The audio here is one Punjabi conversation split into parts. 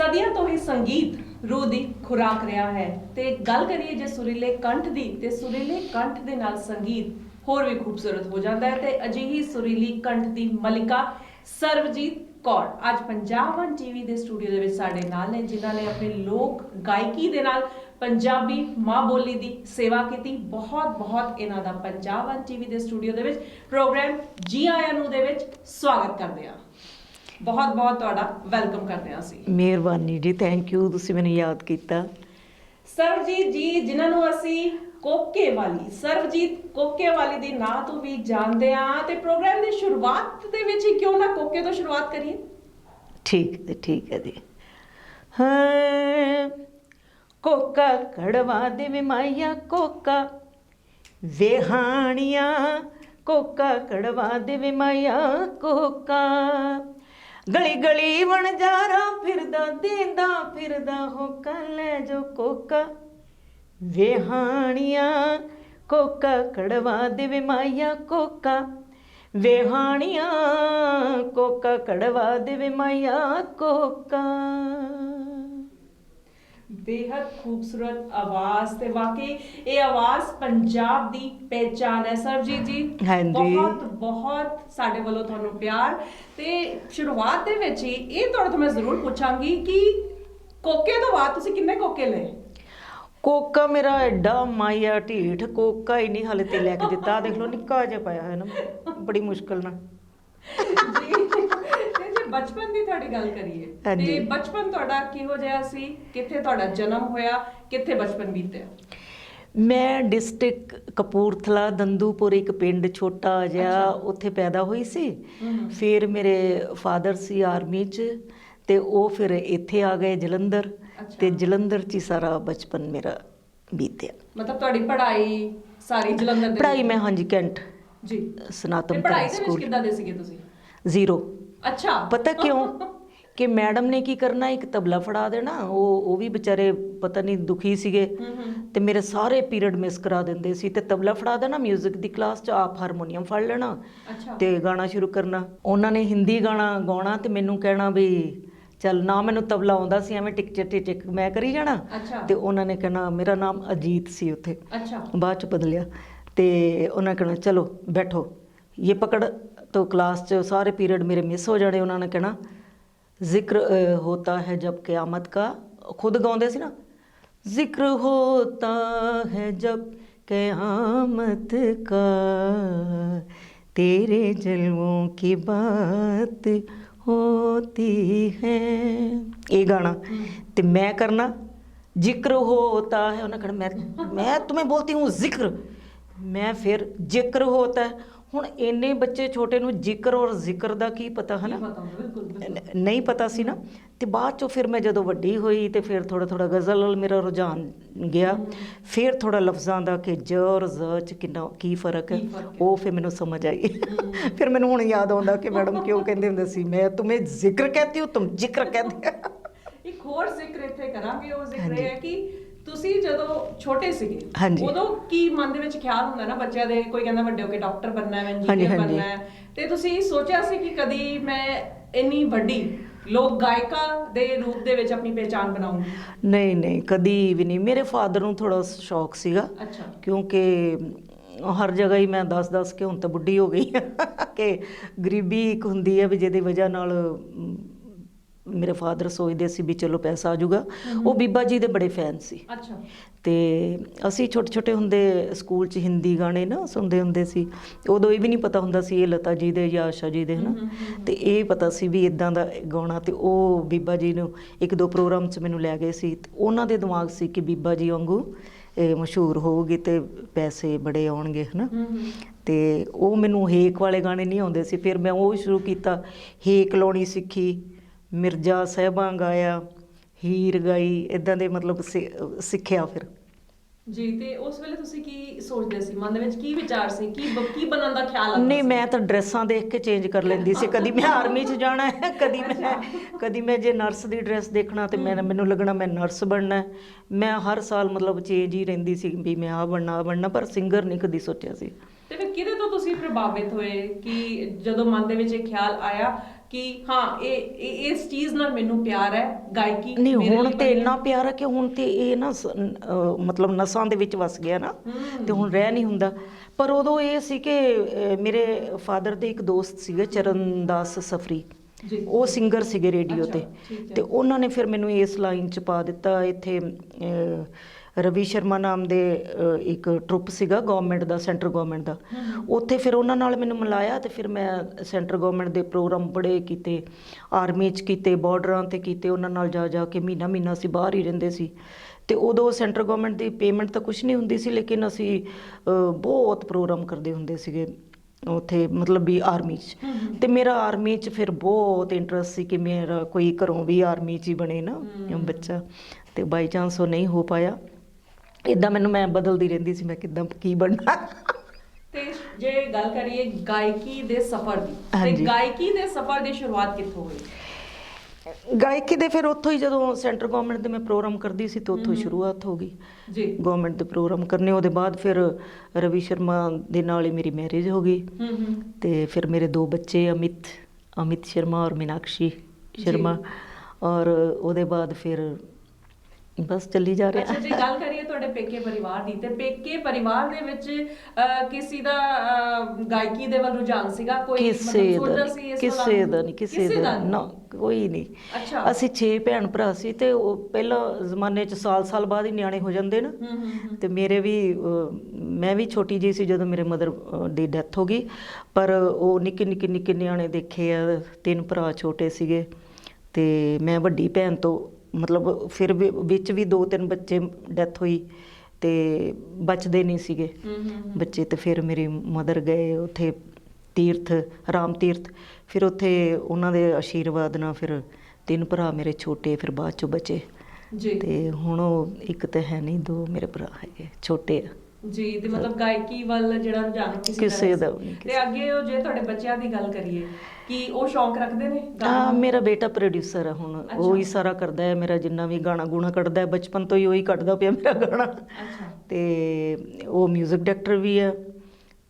ਸਦੀਆਂ ਤੋਂ ਹੀ ਸੰਗੀਤ ਰੂਹ ਦੀ ਖੁਰਾਕ ਰਿਹਾ ਹੈ ਤੇ ਗੱਲ ਕਰੀਏ ਜੇ ਸੁਰੀਲੇ ਕੰਠ ਦੀ ਤੇ ਸੁਰੀਲੇ ਕੰਠ ਦੇ ਨਾਲ ਸੰਗੀਤ ਹੋਰ ਵੀ ਖੂਬਸੂਰਤ ਹੋ ਜਾਂਦਾ ਹੈ ਤੇ ਅਜਿਹੀ ਸੁਰੀਲੀ ਕੰਠ ਦੀ ਮਲਿਕਾ ਸਰਬਜੀਤ ਕੌਰ ਅੱਜ ਪੰਜਾਬ ਵਨ ਟੀਵੀ ਦੇ ਸਟੂਡੀਓ ਦੇ ਵਿੱਚ ਸਾਡੇ ਨਾਲ ਨੇ ਜਿਨ੍ਹਾਂ ਨੇ ਆਪਣੀ ਲੋਕ ਗਾਇਕੀ ਦੇ ਨਾਲ ਪੰਜਾਬੀ ਮਾਂ ਬੋਲੀ ਦੀ ਸੇਵਾ ਕੀਤੀ। ਬਹੁਤ ਬਹੁਤ ਇਹਨਾਂ ਦਾ ਪੰਜਾਬ ਵਨ ਟੀਵੀ ਦੇ ਸਟੂਡੀਓ ਦੇ ਵਿੱਚ ਪ੍ਰੋਗਰਾਮ ਜੀ ਆਇਆਂ ਨੂੰ ਦੇ ਵਿੱਚ ਸਵਾਗਤ ਕਰਦੇ ਹਾਂ। ਬਹੁਤ ਬਹੁਤ ਤੁਹਾਡਾ ਵੈਲਕਮ ਕਰਦੇ ਹਾਂ ਅਸੀਂ। ਮਿਹਰਬਾਨੀ ਜੀ, ਥੈਂਕ ਯੂ, ਤੁਸੀਂ ਮੈਨੂੰ ਯਾਦ ਕੀਤਾ। ਸਰਬਜੀਤ ਜੀ ਜਿਨ੍ਹਾਂ ਨੂੰ ਅਸੀਂ ਕੋਕੇਵਾਲੀ ਸਰਬਜੀਤ ਕੋਕੇਵਾਲੀ ਦੇ ਨਾਂ ਤੋਂ ਵੀ ਜਾਣਦੇ ਹਾਂ ਤੇ ਪ੍ਰੋਗਰਾਮ ਦੀ ਸ਼ੁਰੂਆਤ ਦੇ ਵਿੱਚ ਹੀ ਕਿਉਂ ਨਾ ਕੋਕੇ ਤੋਂ ਸ਼ੁਰੂਆਤ ਕਰੀਏ। ਠੀਕ ਹੈ ਜੀ। ਹਾਂ, ਕੋਕਾ ਕੜਵਾ ਦੇਵੇ ਮਾਇਆ ਕੋਕਾ ਵੇਹਾਣੀਆਂ, ਕੋਕਾ ਕੜਵਾ ਦੇਵੇ ਮਾਇਆ ਕੋਕਾ, ਗਲੀ ਗਲੀ ਵਣਜਾਰਾ ਫਿਰਦਾ ਦੇਂਦਾ ਫਿਰਦਾ ਹੋਕਾ, ਲੈ ਜੋ ਕੋਕਾ ਵੇਹਾਣੀਆਂ, ਕੋਕਾ ਕੜਵਾ ਦੇਵੇ ਮਾਇਆ ਕੋਕਾ ਵੇਹਾਣੀਆਂ, ਕੋਕਾ ਕੜਵਾ ਦੇਵੇ ਮਾਇਆ ਕੋਕਾ। बेहद खूबसूरत आवाज ते वाकई ये आवाज पंजाब दी पहचान है। सरबजीत जी बहुत बहुत साडे वालों तुहानू प्यार ते शुरुआत दे विच ही ये तुहाडे तो मैं जरूर पूछांगी कि कोके तो बाद तुसी किन्ने कोके लए। कोका मेरा एडा माया ढीठ कोका ही नहीं हाले ते लैके दिता, देख लो निक्का जिहा पाया है ना, बड़ी मुश्किल ना बचपन की ਤੁਹਾਡੀ ਗੱਲ ਕਰੀਏ ਤੇ ਬਚਪਨ ਤੁਹਾਡਾ ਕਿਹੋ ਜਿਹਾ ਸੀ, ਕਿੱਥੇ ਤੁਹਾਡਾ ਜਨਮ ਹੋਇਆ, ਕਿੱਥੇ ਬਚਪਨ ਬੀਤਿਆ। ਮੈਂ ਡਿਸਟ੍ਰਿਕਟ ਕਪੂਰਥਲਾ ਦੰਦੂਪੁਰ ਇੱਕ ਪਿੰਡ ਛੋਟਾ ਜਿਹਾ ਉੱਥੇ ਪੈਦਾ ਹੋਈ ਸੀ। ਫਿਰ ਮੇਰੇ ਫਾਦਰ ਸੀ ਆਰਮੀ 'ਚ ਤੇ ਉਹ ਫਿਰ ਇੱਥੇ ਆ ਗਏ ਜਲੰਧਰ ਤੇ ਜਲੰਧਰ 'ਚ ਹੀ ਸਾਰਾ ਬਚਪਨ ਮੇਰਾ ਬੀਤਿਆ। ਮਤਲਬ ਤੁਹਾਡੀ ਪੜ੍ਹਾਈ ਸਾਰੀ ਜਲੰਧਰ ਦੇ? ਪੜ੍ਹਾਈ ਮੈਂ ਹਾਂਜੀ ਕੈਂਟ ਜੀ ਸਨਾਤਨ ਪੜ੍ਹਾਈ ਦੇ ਵਿੱਚ ਕਿੱਦਾਂ ਦੇ ਸੀਗੇ ਤੁਸੀਂ? ਜ਼ੀਰੋ। ਅੱਛਾ, ਪਤਾ ਕਿਉਂ ਕਿ ਮੈਡਮ ਨੇ ਕੀ ਕਰਨਾ, ਇੱਕ ਤਬਲਾ ਫੜਾ ਦੇਣਾ, ਉਹ ਵੀ ਵਿਚਾਰੇ ਪਤਾ ਨਹੀਂ ਦੁਖੀ ਸੀਗੇ ਤੇ ਮੇਰੇ ਸਾਰੇ ਪੀਰੀਅਡ ਮਿਸ ਕਰਾ ਦਿੰਦੇ ਸੀ ਤੇ ਤਬਲਾ ਫੜਾ ਦੇਣਾ ਮਿਊਜ਼ਿਕ ਦੀ ਕਲਾਸ 'ਚ, ਆਪ ਹਾਰਮੋਨੀਅਮ ਫੜ ਲੈਣਾ ਤੇ ਗਾਣਾ ਸ਼ੁਰੂ ਕਰਨਾ। ਉਹਨਾਂ ਨੇ ਹਿੰਦੀ ਗਾਣਾ ਗਾਉਣਾ ਤੇ ਮੈਨੂੰ ਕਹਿਣਾ ਵੀ ਚੱਲ, ਨਾ ਮੈਨੂੰ ਤਬਲਾ ਆਉਂਦਾ ਸੀ, ਐਵੇਂ ਟਿਕ ਟਿਕ ਮੈਂ ਕਰੀ ਜਾਣਾ ਤੇ ਉਹਨਾਂ ਨੇ ਕਹਿਣਾ, ਮੇਰਾ ਨਾਮ ਅਜੀਤ ਸੀ ਉੱਥੇ, ਬਾਅਦ 'ਚ ਬਦਲਿਆ, ਤੇ ਉਹਨਾਂ ਕਹਿਣਾ ਚਲੋ ਬੈਠੋ ਇਹ ਪਕੜ, तो क्लास च सारे पीरियड मेरे मिस हो जाने। उन्होंने कहना जिक्र होता है जब क़यामत का, खुद गाते सी ना, जिक्र होता है जब क़यामत का, तेरे जलवों की बात होती है, ये गाना तो मैं करना जिक्र होता है। उन्हें कहना मैं तुम्हें बोलती हूँ जिक्र, मैं फिर जिक्र होता है। ਹੁਣ ਇੰਨੇ ਬੱਚੇ ਛੋਟੇ ਨੂੰ ਜ਼ਿਕਰ ਔਰ ਜ਼ਿਕਰ ਦਾ ਕੀ ਪਤਾ ਹੈ ਨਾ, ਨਹੀਂ ਪਤਾ ਸੀ ਨਾ। ਤੇ ਬਾਅਦ ਚੋਂ ਫਿਰ ਮੈਂ ਜਦੋਂ ਵੱਡੀ ਹੋਈ ਤੇ ਫਿਰ ਥੋੜਾ ਗਜ਼ਲ ਨਾਲ ਮੇਰਾ ਰੁਝਾਨ ਗਿਆ, ਫਿਰ ਥੋੜਾ ਲਫ਼ਜ਼ਾਂ ਦਾ ਕਿ ਜ ਔਰ ਜ਼ 'ਚ ਕਿੰਨਾ ਕੀ ਫਰਕ ਹੈ, ਉਹ ਫਿਰ ਮੈਨੂੰ ਸਮਝ ਆਈ। ਫਿਰ ਮੈਨੂੰ ਹੁਣ ਯਾਦ ਆਉਂਦਾ ਕਿ ਮੈਡਮ ਕਿਉਂ ਕਹਿੰਦੇ ਹੁੰਦੇ ਸੀ, ਮੈਂ ਤੁਮੇ ਜ਼ਿਕਰ ਕਹਤੀ ਹੂੰ ਤੁਮ ਜ਼ਿਕਰ ਕਹਤੇ। ਇੱਕ ਹੋਰ ਜ਼ਿਕਰ ਇੱਥੇ ਕਰਾਂਗੇ, ਉਹ ਜ਼ਿਕਰ ਇਹ ਹੈ ਕਿ ਤੁਸੀਂ ਜਦੋਂ ਛੋਟੇ ਸੀਗੇ ਉਦੋਂ ਕੀ ਮਨ ਦੇ ਵਿੱਚ ਖਿਆਲ ਹੁੰਦਾ ਨਾ ਬੱਚਿਆਂ ਦੇ, ਕੋਈ ਕਹਿੰਦਾ ਵੱਡੇ ਹੋ ਕੇ ਡਾਕਟਰ ਬਣਨਾ ਹੈ, ਇੰਜੀਨੀਅਰ ਬਣਨਾ ਹੈ, ਤੇ ਤੁਸੀਂ ਸੋਚਿਆ ਸੀ ਕਿ ਕਦੀ ਮੈਂ ਇੰਨੀ ਵੱਡੀ ਲੋਕ ਗਾਇਕਾ ਦੇ ਰੂਪ ਦੇ ਵਿੱਚ ਆਪਣੀ ਪਹਿਚਾਣ ਬਣਾਉਂਗੀ? ਨਹੀਂ, ਕਦੀ ਵੀ ਨਹੀਂ। ਮੇਰੇ ਫਾਦਰ ਨੂੰ ਥੋੜਾ ਸ਼ੌਕ ਸੀਗਾ ਕਿਉਂਕਿ ਹਰ ਜਗ੍ਹਾ ਹੀ ਮੈਂ ਦੱਸ ਕੇ ਹੁਣ ਤਾਂ ਬੁੱਢੀ ਹੋ ਗਈ ਕਿ ਗਰੀਬੀ ਇੱਕ ਹੁੰਦੀ ਹੈ ਵੀ ਜਿਹਦੀ ਵਜ੍ਹਾ ਨਾਲ ਮੇਰੇ ਫਾਦਰ ਸੋਚਦੇ ਸੀ ਵੀ ਚਲੋ ਪੈਸਾ ਆ ਜਾਊਗਾ। ਉਹ ਬੀਬਾ ਜੀ ਦੇ ਬੜੇ ਫੈਨ ਸੀ ਤੇ ਅਸੀਂ ਛੋਟੇ ਹੁੰਦੇ ਸਕੂਲ 'ਚ ਹਿੰਦੀ ਗਾਣੇ ਨਾ ਸੁਣਦੇ ਹੁੰਦੇ ਸੀ। ਉਦੋਂ ਇਹ ਵੀ ਨਹੀਂ ਪਤਾ ਹੁੰਦਾ ਸੀ ਇਹ ਲਤਾ ਜੀ ਦੇ ਜਾਂ ਆਸ਼ਾ ਜੀ ਦੇ, ਹੈ ਨਾ, ਤੇ ਇਹ ਪਤਾ ਸੀ ਵੀ ਇੱਦਾਂ ਦਾ ਗਾਉਣਾ। ਤੇ ਉਹ ਬੀਬਾ ਜੀ ਨੂੰ ਇੱਕ ਦੋ ਪ੍ਰੋਗਰਾਮ 'ਚ ਮੈਨੂੰ ਲੈ ਗਏ ਸੀ ਤੇ ਉਹਨਾਂ ਦੇ ਦਿਮਾਗ ਸੀ ਕਿ ਬੀਬਾ ਜੀ ਵਾਂਗੂ ਇਹ ਮਸ਼ਹੂਰ ਹੋਊਗੀ ਤੇ ਪੈਸੇ ਬੜੇ ਆਉਣਗੇ, ਹੈ ਨਾ। ਤੇ ਉਹ ਮੈਨੂੰ ਹੇਕ ਵਾਲੇ ਗਾਣੇ ਨਹੀਂ ਆਉਂਦੇ ਸੀ, ਫਿਰ ਮੈਂ ਉਹ ਸ਼ੁਰੂ ਕੀਤਾ, ਹੇਕ ਲਾਉਣੀ ਸਿੱਖੀ, ਮਿਰਜ਼ਾ ਸਾਹਿਬਾਂ ਗਾਇਆ, ਹੀਰ ਗਾਈ, ਇੱਦਾਂ ਦੇ ਮਤਲਬ ਸਿੱਖਿਆ ਫਿਰ ਜੀ। ਤੇ ਉਸ ਵੇਲੇ ਤੁਸੀਂ ਕੀ ਸੋਚਦੇ ਸੀ, ਮਨ ਦੇ ਵਿੱਚ ਕੀ ਵਿਚਾਰ ਸੀ, ਕੀ ਬਣਨ ਦਾ ਖਿਆਲ ਆਉਂਦਾ? ਨਹੀਂ, ਮੈਂ ਤਾਂ ਡਰੈਸਾਂ ਦੇਖ ਕੇ ਚੇਂਜ ਕਰ ਲੈਂਦੀ ਸੀ। ਕਦੀ ਮੈਂ ਆਰਮੀ 'ਚ ਜਾਣਾ ਹੈ, ਕਦੀ ਮੈਂ ਜੇ ਨਰਸ ਦੀ ਡਰੈਸ ਦੇਖਣਾ ਤੇ ਮੈਨੂੰ ਲੱਗਣਾ ਮੈਂ ਨਰਸ ਬਣਨਾ ਹੈ। ਮੈਂ ਹਰ ਸਾਲ ਮਤਲਬ ਚੇਂਜ ਹੀ ਰਹਿੰਦੀ ਸੀ ਵੀ ਮੈਂ ਆਹ ਬਣਨਾ, ਪਰ ਸਿੰਗਰ ਨਹੀਂ ਕਦੀ ਸੋਚਿਆ ਸੀ। ਤੇ ਫਿਰ ਕਿਹਦੇ ਤੋਂ ਤੁਸੀਂ ਪ੍ਰਭਾਵਿਤ ਹੋਏ ਕਿ ਜਦੋਂ ਮਨ ਦੇ ਵਿੱਚ ਇਹ ਖਿਆਲ ਆਇਆ ਕਿ ਹਾਂ ਇਹ ਇਸ ਚੀਜ਼ ਨਾਲ ਮੈਨੂੰ ਪਿਆਰ ਹੈ, ਗਾਇਕੀ ਨਹੀਂ ਮੇਰੇ ਹੁਣ ਲਈ ਤੇ ਇੰਨਾ ਪਿਆਰ ਹੈ ਕਿ ਹੁਣ ਤੇ ਇਹ ਨਾ ਮਤਲਬ ਨਸਾਂ ਦੇ ਵਿੱਚ ਵਸ ਗਿਆ ਨਾ, ਤੇ ਹੁਣ ਰਹਿ ਨਹੀਂ ਹੁੰਦਾ। ਪਰ ਉਦੋਂ ਇਹ ਸੀ ਕਿ ਮੇਰੇ ਫਾਦਰ ਦੇ ਇੱਕ ਦੋਸਤ ਸੀਗੇ ਚਰਨਦਾਸ ਸਫਰੀ, ਉਹ ਸਿੰਗਰ ਸੀਗੇ ਰੇਡੀਓ ਤੇ ਉਹਨਾਂ ਨੇ ਫਿਰ ਮੈਨੂੰ ਇਸ ਲਾਈਨ 'ਚ ਪਾ ਦਿੱਤਾ। ਇੱਥੇ ਰਵੀ ਸ਼ਰਮਾ ਨਾਮ ਦੇ ਇੱਕ ਟਰੁੱਪ ਸੀਗਾ ਗਵਰਨਮੈਂਟ ਦਾ, ਸੈਂਟਰ ਗਵਰਨਮੈਂਟ ਦਾ, ਉੱਥੇ ਫਿਰ ਉਹਨਾਂ ਨਾਲ ਮੈਨੂੰ ਮਿਲਾਇਆ ਤੇ ਫਿਰ ਮੈਂ ਸੈਂਟਰ ਗਵਰਨਮੈਂਟ ਦੇ ਪ੍ਰੋਗਰਾਮ ਬੜੇ ਕੀਤੇ, ਆਰਮੀ 'ਚ ਕੀਤੇ, ਬਾਰਡਰਾਂ 'ਤੇ ਕੀਤੇ, ਉਹਨਾਂ ਨਾਲ ਜਾ ਕੇ ਮਹੀਨਾ ਅਸੀਂ ਬਾਹਰ ਹੀ ਰਹਿੰਦੇ ਸੀ। ਤੇ ਉਦੋਂ ਸੈਂਟਰ ਗਵਰਨਮੈਂਟ ਦੀ ਪੇਮੈਂਟ ਤਾਂ ਕੁਛ ਨਹੀਂ ਹੁੰਦੀ ਸੀ, ਲੇਕਿਨ ਅਸੀਂ ਬਹੁਤ ਪ੍ਰੋਗਰਾਮ ਕਰਦੇ ਹੁੰਦੇ ਸੀਗੇ ਉੱਥੇ, ਮਤਲਬ ਵੀ ਆਰਮੀ 'ਚ। ਤੇ ਮੇਰਾ ਆਰਮੀ 'ਚ ਫਿਰ ਬਹੁਤ ਇੰਟਰਸਟ ਸੀ ਕਿ ਮੇਰਾ ਕੋਈ ਘਰੋਂ ਵੀ ਆਰਮੀ 'ਚ ਹੀ ਬਣੇ ਨਾ ਬੱਚਾ, ਤੇ ਬਾਈ ਚਾਂਸ ਉਹ ਨਹੀਂ ਹੋ ਪਾਇਆ। ਇੱਦਾਂ ਮੈਨੂੰ ਮੈਂ ਬਦਲਦੀ ਰਹਿੰਦੀ ਸੀ, ਮੈਂ ਕਿੱਦਾਂ ਕੀ ਬਣਨਾ। ਤੇ ਜੇ ਗੱਲ ਕਰੀਏ ਗਾਇਕੀ ਦੇ ਸਫ਼ਰ ਦੀ, ਤੇ ਗਾਇਕੀ ਦੇ ਸਫ਼ਰ ਦੀ ਸ਼ੁਰੂਆਤ ਕਿੱਥੋਂ ਹੋਈ? ਗਾਇਕੀ ਦੇ ਫਿਰ ਉੱਥੋਂ ਹੀ, ਜਦੋਂ ਸੈਂਟਰ ਗਵਰਨਮੈਂਟ ਦੇ ਮੈਂ ਪ੍ਰੋਗਰਾਮ ਕਰਦੀ ਸੀ ਤਾਂ ਉੱਥੋਂ ਹੀ ਸ਼ੁਰੂਆਤ ਹੋ ਗਈ ਜੀ, ਗਵਰਨਮੈਂਟ ਦੇ ਪ੍ਰੋਗਰਾਮ ਕਰਨੇ। ਉਹਦੇ ਬਾਅਦ ਫਿਰ ਰਵੀ ਸ਼ਰਮਾ ਦੇ ਨਾਲ ਹੀ ਮੇਰੀ ਮੈਰਿਜ ਹੋ ਗਈ, ਤੇ ਫਿਰ ਮੇਰੇ 2 ਬੱਚੇ, ਅਮਿਤ ਸ਼ਰਮਾ ਔਰ ਮੀਨਾਕਸ਼ੀ ਸ਼ਰਮਾ, ਔਰ ਉਹਦੇ ਬਾਅਦ ਫਿਰ ਬਸ ਚੱਲੀ ਜਾ ਰਿਹਾ। ਅੱਛਾ, ਜੇ ਗੱਲ ਕਰੀਏ ਤੁਹਾਡੇ ਪੇਕੇ ਪਰਿਵਾਰ ਦੀ, ਤੇ ਪੇਕੇ ਪਰਿਵਾਰ ਦੇ ਵਿੱਚ ਕਿਸੇ ਦਾ ਗਾਇਕੀ ਦੇ ਵੱਲ ਰੁਝਾਨ ਸੀਗਾ? ਕੋਈ ਸੋਚਦਾ ਸੀ ਇਸ ਕਿਸੇ ਦਾ ਨਾ, ਕੋਈ ਨਹੀਂ। ਅੱਛਾ, ਅਸੀਂ 6 ਭੈਣ ਭਰਾ ਸੀ, ਤੇ ਉਹ ਪਹਿਲਾਂ ਜ਼ਮਾਨੇ 'ਚ ਸਾਲ ਬਾਅਦ ਹੀ ਨਿਆਣੇ ਹੋ ਜਾਂਦੇ ਨਾ, ਤੇ ਮੇਰੇ ਵੀ, ਮੈਂ ਵੀ ਛੋਟੀ ਜਿਹੀ ਸੀ ਜਦੋਂ ਮੇਰੇ ਮਦਰ ਦੀ ਡੈਥ ਹੋ ਗਈ, ਪਰ ਉਹ ਨਿੱਕੇ ਨਿਆਣੇ ਦੇਖੇ ਆ, 3 ਭਰਾ ਛੋਟੇ ਸੀਗੇ, ਤੇ ਮੈਂ ਵੱਡੀ ਭੈਣ ਤੋਂ ਮਤਲਬ ਫਿਰ ਵਿੱਚ ਵੀ 2-3 ਬੱਚੇ ਡੈਥ ਹੋਈ, ਤੇ ਬਚਦੇ ਨਹੀਂ ਸੀਗੇ ਬੱਚੇ। ਤੇ ਫਿਰ ਮੇਰੀ ਮਦਰ ਗਏ ਉੱਥੇ ਰਾਮ ਤੀਰਥ, ਫਿਰ ਉੱਥੇ ਉਹਨਾਂ ਦੇ ਆਸ਼ੀਰਵਾਦ ਨਾਲ ਫਿਰ 3 ਭਰਾ ਮੇਰੇ ਛੋਟੇ ਫਿਰ ਬਾਅਦ 'ਚੋਂ ਬਚੇ ਜੀ। ਤੇ ਹੁਣ ਉਹ ਇੱਕ ਤਾਂ ਹੈ ਨਹੀਂ, 2 ਮੇਰੇ ਭਰਾ ਹੈਗੇ ਛੋਟੇ ਆ ਜੀ। ਤੇ ਮਤਲਬ ਗਾਇਕੀ ਵੱਲ ਜਿਹੜਾ ਰੁਝਾਨ ਕਿਸੇ ਦਾ ਨਹੀਂ। ਤੇ ਅੱਗੇ ਉਹ ਜੇ ਤੁਹਾਡੇ ਬੱਚਿਆਂ ਦੀ ਗੱਲ ਕਰੀਏ, ਕਿ ਉਹ ਸ਼ੌਂਕ ਰੱਖਦੇ ਨੇ? ਹਾਂ, ਮੇਰਾ ਬੇਟਾ ਪ੍ਰੋਡਿਊਸਰ ਹੈ ਹੁਣ, ਉਹ ਹੀ ਸਾਰਾ ਕਰਦਾ ਹੈ ਮੇਰਾ, ਜਿੰਨਾ ਵੀ ਗਾਣਾ ਗੂਣਾ ਕੱਢਦਾ ਹੈ ਬਚਪਨ ਤੋਂ ਹੀ ਉਹੀ ਕੱਢਦਾ ਪਿਆ ਮੇਰਾ ਗਾਣਾ। ਤੇ ਉਹ ਮਿਊਜ਼ਿਕ ਡਾਇਰੈਕਟਰ ਵੀ ਹੈ,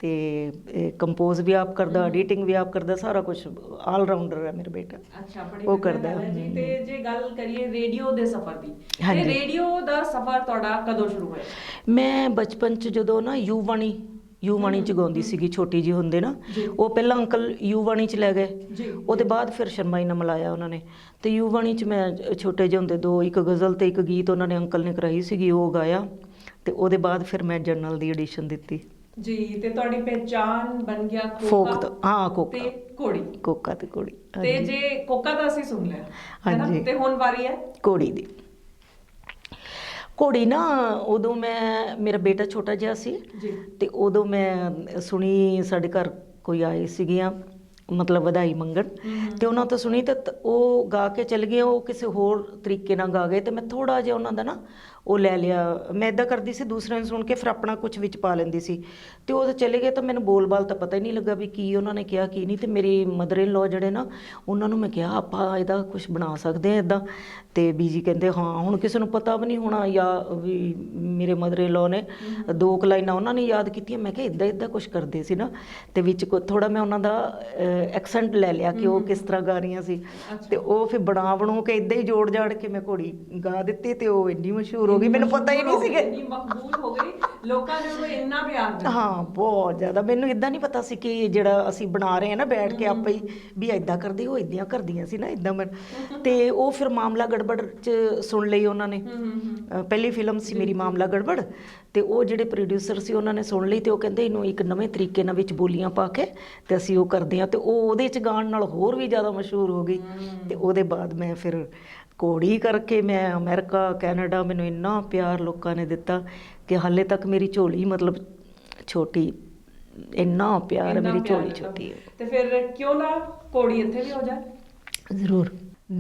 ਤੇ ਕੰਪੋਜ਼ ਵੀ ਆਪ ਕਰਦਾ, ਐਡੀਟਿੰਗ ਵੀ ਆਪ ਕਰਦਾ, ਸਾਰਾ ਕੁਝ ਆਲ ਰਾਊਂਡਰ ਹੈ ਮੇਰਾ ਬੇਟਾ। ਅੱਛਾ, ਉਹ ਕਰਦਾ ਹੈ ਜੀ। ਤੇ ਜੇ ਗੱਲ ਕਰੀਏ ਰੇਡੀਓ ਦੇ ਸਫ਼ਰ ਦੀ, ਤੇ ਰੇਡੀਓ ਦਾ ਸਫ਼ਰ ਤੁਹਾਡਾ ਕਦੋਂ ਸ਼ੁਰੂ ਹੋਇਆ? ਮੈਂ ਬਚਪਨ 'ਚ ਜਦੋਂ ਨਾ ਯੂ ਵਾਣੀ 'ਚ ਗਾਉਂਦੀ ਸੀਗੀ, ਛੋਟੀ ਜਿਹੀ ਹੁੰਦੇ ਨਾ, ਉਹ ਪਹਿਲਾਂ ਅੰਕਲ ਯੂ ਵਾਣੀ 'ਚ ਲੈ ਗਏ, ਉਹਦੇ ਬਾਅਦ ਫਿਰ ਸ਼ਰਮਾ ਜੀ ਨਾਲ ਮਿਲਾਇਆ ਉਹਨਾਂ ਨੇ, ਤੇ ਯੂ ਵਾਣੀ 'ਚ ਮੈਂ ਛੋਟੇ ਜਿਹੇ ਹੁੰਦੇ 2, ਇੱਕ ਗਜ਼ਲ ਤੇ ਇੱਕ ਗੀਤ ਉਹਨਾਂ ਨੇ ਅੰਕਲ ਨੇ ਕਰਾਈ ਸੀਗੀ, ਉਹ ਗਾਇਆ, ਤੇ ਉਹਦੇ ਬਾਅਦ ਫਿਰ ਮੈਂ ਜਰਨਲ ਦੀ ਐਡੀਸ਼ਨ ਦਿੱਤੀ ਜੀ। ਤੇ ਤੁਹਾਡੀ ਪਹਿਚਾਨ ਬਣ ਗਿਆ ਫੋਕ ਦਾ? ਹਾਂ, ਕੋਕਾ ਤੇ ਘੋੜੀ। ਕੋਕਾ ਤੇ ਘੋੜੀ। ਤੇ ਜੇ ਕੋਕਾ ਦਾ ਅਸੀਂ ਸੁਣ ਲਿਆ, ਹਾਂਜੀ, ਤੇ ਹੁਣ ਵਾਰੀ ਹੈ ਘੋੜੀ ਦੀ। ਘੋੜੀ ਨਾ, ਉਦੋਂ ਮੇਰਾ ਬੇਟਾ ਛੋਟਾ ਜਿਹਾ ਸੀ ਜੀ, ਤੇ ਉਦੋਂ ਮੈਂ ਸੁਣੀ, ਸਾਡੇ ਘਰ ਕੋਈ ਆਏ ਸੀਗੀਆਂ ਮਤਲਬ ਵਧਾਈ ਮੰਗਣ, ਤੇ ਉਹਨਾਂ ਤੋਂ ਸੁਣੀ, ਤੇ ਉਹ ਗਾ ਕੇ ਚਲ ਗਏ, ਉਹ ਕਿਸੇ ਹੋਰ ਤਰੀਕੇ ਨਾਲ ਗਾ ਗਏ, ਤੇ ਮੈਂ ਥੋੜਾ ਜਿਹਾ ਉਹਨਾਂ ਦਾ ਨਾ ਉਹ ਲੈ ਲਿਆ। ਮੈਂ ਇੱਦਾਂ ਕਰਦੀ ਸੀ, ਦੂਸਰਿਆਂ ਨੂੰ ਸੁਣ ਕੇ ਫਿਰ ਆਪਣਾ ਕੁਝ ਵਿੱਚ ਪਾ ਲੈਂਦੀ ਸੀ, ਤੇ ਉਹ ਚਲੇ ਗਏ, ਤਾਂ ਮੈਨੂੰ ਬੋਲ-ਬਾਲ ਤਾਂ ਪਤਾ ਹੀ ਨਹੀਂ ਲੱਗਾ ਵੀ ਕੀ ਉਹਨਾਂ ਨੇ ਕਿਹਾ ਕੀ ਨਹੀਂ। ਤੇ ਮੇਰੀ ਮਦਰ ਇਨ ਲੋ ਜਿਹੜੇ ਨਾ, ਉਹਨਾਂ ਨੂੰ ਮੈਂ ਕਿਹਾ ਆਪਾਂ ਇਹਦਾ ਕੁਝ ਬਣਾ ਸਕਦੇ ਹਾਂ ਇੱਦਾਂ, ਤੇ ਬੀਜੀ ਕਹਿੰਦੇ ਹਾਂ, ਹੁਣ ਕਿਸੇ ਨੂੰ ਪਤਾ ਵੀ ਨਹੀਂ ਹੋਣਾ, ਜਾਂ ਵੀ ਮੇਰੇ ਮਦਰ ਇਨ ਲੋ ਨੇ 2 ਲਾਈਨਾਂ ਉਹਨਾਂ ਨੇ ਯਾਦ ਕੀਤੀਆਂ, ਮੈਂ ਕਿਹਾ ਇੱਦਾਂ ਕੁਝ ਕਰਦੇ ਸੀ ਨਾ, ਤੇ ਵਿੱਚ ਥੋੜਾ ਮੈਂ ਉਹਨਾਂ ਦਾ ਐਕਸੈਂਟ ਲੈ ਲਿਆ ਕਿ ਉਹ ਕਿਸ ਤਰ੍ਹਾਂ ਗਾ ਰਹੀਆਂ ਸੀ, ਤੇ ਉਹ ਫਿਰ ਬਣੂ ਕੇ ਇੱਦਾਂ ਹੀ ਜੋੜ ਜਾੜ ਕੇ ਮੈਂ ਘੋੜੀ ਗਾ ਦਿੱਤੀ, ਤੇ ਉਹ ਇੰਨੀ ਮਸ਼ਹੂਰ ਹੋ ਗਈ, ਮੈਨੂੰ ਪਤਾ ਹੀ ਨਹੀਂ ਸੀਗਾ, ਇੰਨੀ ਮਕਬੂਲ ਹੋ ਗਈ, ਲੋਕਾਂ ਨੇ ਉਹਨੂੰ ਇੰਨਾ ਪਿਆਰ ਦਿੱਤਾ। ਹਾਂ, ਬਹੁਤ ਜ਼ਿਆਦਾ। ਮੈਨੂੰ ਇੱਦਾਂ ਨਹੀਂ ਪਤਾ ਸੀ ਕਿ ਜਿਹੜਾ ਅਸੀਂ ਬਣਾ ਰਹੇ ਹਾਂ ਨਾ ਬੈਠ ਕੇ ਆਪੇ ਹੀ, ਵੀ ਇੱਦਾਂ ਕਰਦੇ, ਉਹ ਇੱਦਾਂ ਕਰਦੀਆਂ ਸੀ ਨਾ, ਇੱਦਾਂ ਮੈਂ। ਤੇ ਉਹ ਫਿਰ ਮਾਮਲਾ ਗੜਬੜ 'ਚ ਸੁਣ ਲਈ ਉਹਨਾਂ ਨੇ, ਪਹਿਲੀ ਫਿਲਮ ਸੀ ਮੇਰੀ ਮਾਮਲਾ ਗੜਬੜ, ਤੇ ਉਹ ਜਿਹੜੇ ਪ੍ਰੋਡਿਊਸਰ ਸੀ ਉਹਨਾਂ ਨੇ ਸੁਣ ਲਈ, ਤੇ ਉਹ ਕਹਿੰਦੇ ਇਹਨੂੰ ਇੱਕ ਨਵੇਂ ਤਰੀਕੇ ਨਾਲ ਵਿੱਚ ਬੋਲੀਆਂ ਪਾ ਕੇ ਤੇ ਅਸੀਂ ਉਹ ਕਰਦੇ ਹਾਂ, ਤੇ ਉਹ ਉਹਦੇ 'ਚ ਗਾਣ ਨਾਲ ਹੋਰ ਵੀ ਜ਼ਿਆਦਾ ਮਸ਼ਹੂਰ ਹੋ ਗਈ। ਤੇ ਉਹਦੇ ਬਾਅਦ ਮੈਂ ਫਿਰ ਘੋੜੀ ਕਰਕੇ ਮੈਂ ਅਮਰੀਕਾ, ਕੈਨੇਡਾ, ਮੈਨੂੰ ਇੰਨਾ ਪਿਆਰ ਲੋਕਾਂ ਨੇ ਦਿੱਤਾ ਕਿ ਹਾਲੇ ਤੱਕ ਮੇਰੀ ਝੋਲੀ ਮਤਲਬ ਛੋਟੀ, ਇੰਨਾ ਪਿਆਰ ਹੈ, ਮੇਰੀ ਝੋਲੀ ਛੋਟੀ ਹੈ। ਤੇ ਫਿਰ ਕਿਉਂ ਨਾ ਘੋੜੀ ਇੱਥੇ ਵੀ ਹੋ ਜਾਏ? ਜ਼ਰੂਰ।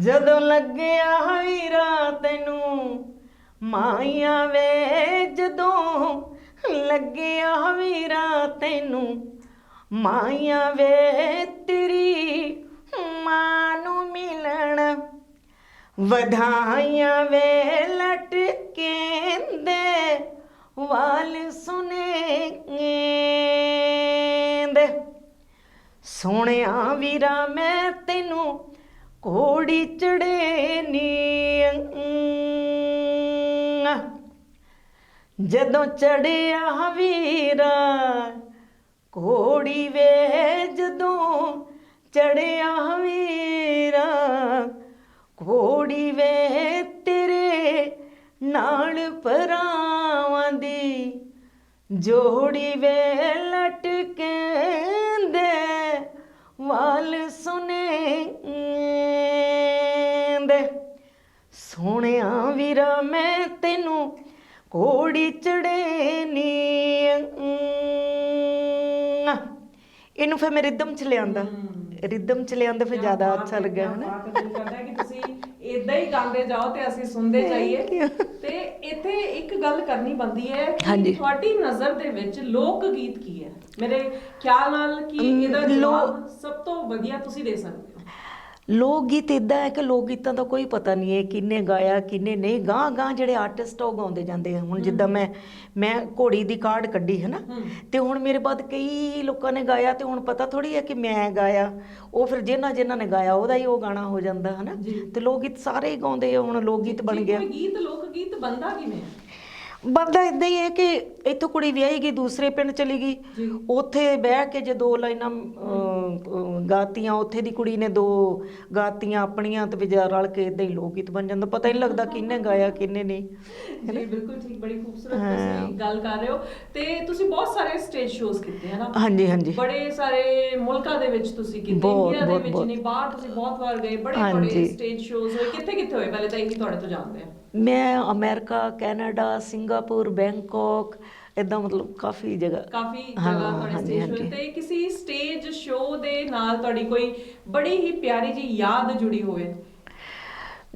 ਜਦੋਂ ਲੱਗਿਆ ਵੀਰਾ ਤੈਨੂੰ ਮਾਈਆਂ ਵੇ, ਜਦੋਂ ਲੱਗਿਆ ਵੀਰਾ ਤੈਨੂੰ ਮਾਈਆਂ ਵੇ, ਤੇਰੀ ਮਾਂ ਨੂੰ ਮਿਲਣ ਵਧਾਈਆਂ ਵੇ, ਲਟਕੇ ਦੇ ਵਾਲ ਸੁਨੇ ਦੇ, ਸੋਹਣਿਆ ਵੀਰਾ ਮੈਂ ਤੈਨੂੰ ਘੋੜੀ ਚੜੇ ਨੀ, ਜਦੋਂ ਚੜਿਆ ਵੀਰਾ ਘੋੜੀ ਵੇ, ਜਦੋਂ ਚੜਿਆ ਵੀਰਾ ਘੋੜੀ ਵੇ, ਤੇਰੇ ਨਾਲ ਭਰਾਵਾਂ ਦੀ ਜੋੜੀ ਵੇ, ਲਟਕਦੇ ਵਾਲ ਸੁਨੇ ਦੇ, ਸੋਹਣਿਆ ਵੀਰਾ ਮੈਂ ਤੈਨੂੰ ਘੋੜੀ ਚੜੇ ਨੀ। ਇਹਨੂੰ ਫਿਰ ਮੈਂ ਰਿਦਮ ਚ ਲਿਆਂਦਾ, ਰਿਦਮ ਚ ਲਿਆਂਦਾ, ਫਿਰ ਜ਼ਿਆਦਾ ਅੱਛਾ ਲੱਗਾ ਹੈ ਨਾ। ਕਰਦਾ ਕਿ ਤੁਸੀਂ ਇਦਾਂ ਹੀ ਗਾਉਂਦੇ ਜਾਓ ਤੇ ਅਸੀਂ ਸੁਣਦੇ ਜਾਈਏ। ਤੇ ਇੱਥੇ ਇੱਕ ਗੱਲ ਕਰਨੀ ਬਣਦੀ ਹੈ ਕਿ ਤੁਹਾਡੀ ਨਜ਼ਰ ਦੇ ਵਿੱਚ ਲੋਕ ਗੀਤ ਕੀ ਹੈ? ਮੇਰੇ ਖਿਆਲ ਨਾਲ ਕਿ ਇਹਦਾ ਜਵਾਬ ਸਭ ਤੋਂ ਵਧੀਆ ਤੁਸੀਂ ਦੇ ਸਕਦੇ ਹੋ। ਲੋਕ ਗੀਤ ਇੱਦਾਂ ਹੈ ਕਿ ਲੋਕ ਗੀਤਾਂ ਦਾ ਕੋਈ ਪਤਾ ਨਹੀਂ ਹੈ ਕਿਹਨੇ ਗਾਇਆ ਕਿਹਨੇ ਨਹੀਂ। ਗਾਂ ਗਾਂ ਜਿਹੜੇ ਆਰਟਿਸਟ ਉਹ ਗਾਉਂਦੇ ਜਾਂਦੇ ਆ। ਹੁਣ ਜਿੱਦਾਂ ਮੈਂ ਘੋੜੀ ਦੀ ਕਾਰਡ ਕੱਢੀ ਹੈ ਨਾ, ਤੇ ਹੁਣ ਮੇਰੇ ਬਾਅਦ ਕਈ ਲੋਕਾਂ ਨੇ ਗਾਇਆ, ਤੇ ਹੁਣ ਪਤਾ ਥੋੜੀ ਹੈ ਕਿ ਮੈਂ ਗਾਇਆ। ਉਹ ਫਿਰ ਜਿਨ੍ਹਾਂ ਨੇ ਗਾਇਆ ਉਹਦਾ ਹੀ ਉਹ ਗਾਣਾ ਹੋ ਜਾਂਦਾ ਹੈ ਨਾ। ਤੇ ਲੋਕ ਗੀਤ ਸਾਰੇ ਹੀ ਗਾਉਂਦੇ ਆ, ਹੁਣ ਲੋਕ ਗੀਤ ਬਣ ਗਿਆ। ਲੋਕ ਗੀਤ ਬਣਦਾ ਕਿਵੇਂ? ਬਣਦਾ ਇੱਦਾਂ ਹੀ ਹੈ ਕਿ ਇੱਥੋਂ ਕੁੜੀ ਵਿਆਹੀ ਗਈ, ਦੂਸਰੇ ਪਿੰਡ ਚਲੀ ਗਈ, ਉੱਥੇ ਬਹਿ ਕੇ ਜੇ 2 ਲਾਈਨਾਂ ਗਾਤੀਆਂ, ਉੱਥੇ ਦੀ ਕੁੜੀ ਨੇ 2 ਗਾਤੀਆਂ ਆਪਣੀਆਂ, ਤੇ ਵਿਚਾਰ ਰਲ ਕੇ ਇੱਦਾਂ ਹੀ ਲੋਕ ਗੀਤ ਬਣ ਜਾਂਦਾ। ਪਤਾ ਹੀ ਨਹੀਂ ਲੱਗਦਾ ਕਿਹਨੇ ਗਾਇਆ ਕਿਹਨੇ ਨਹੀਂ। ਜੀ ਬਿਲਕੁਲ ਠੀਕ, ਬੜੀ ਖੂਬਸੂਰਤ ਤੁਸੀਂ ਗੱਲ ਕਰ ਰਹੇ ਹੋ। ਤੇ ਤੁਸੀਂ ਬਹੁਤ ਸਾਰੇ ਸਟੇਜ ਸ਼ੋਜ਼ ਕੀਤੇ ਹੈ ਨਾ? ਹਾਂਜੀ ਹਾਂਜੀ, ਬੜੇ ਸਾਰੇ ਮੁਲਕਾਂ ਦੇ ਵਿੱਚ ਤੁਸੀਂ ਕੀਤੇ, ਇੰਡੀਆ ਦੇ ਵਿੱਚ ਨਹੀਂ, ਬਾਹਰ ਤੁਸੀਂ ਬਹੁਤ ਵਾਰ ਗਏ, ਬੜੇ ਸਟੇਜ ਸ਼ੋਜ਼ ਹੋਏ। ਕਿੱਥੇ ਕਿੱਥੇ ਹੋਏ ਪਹਿਲੇ ਤਾਂ ਇਹੀ ਤੁਹਾਡੇ ਤੋਂ ਜਾਣਦੇ ਆ। ਮੈਂ ਅਮਰੀਕਾ, ਕੈਨੇਡਾ, ਸਿੰਗਾਪੁਰ, ਬੈਂਕਾਕ, ਇੱਦਾਂ ਮਤਲਬ ਕਾਫੀ ਜਗ੍ਹਾ ਤੁਹਾਡੇ ਸਟੇਜ ਸ਼ੋਅ। ਤੇ ਕਿਸੇ ਸਟੇਜ ਸ਼ੋਅ ਦੇ ਨਾਲ ਤੁਹਾਡੀ ਕੋਈ ਬੜੀ ਹੀ ਪਿਆਰੀ ਜੀ ਯਾਦ ਜੁੜੀ ਹੋਵੇ?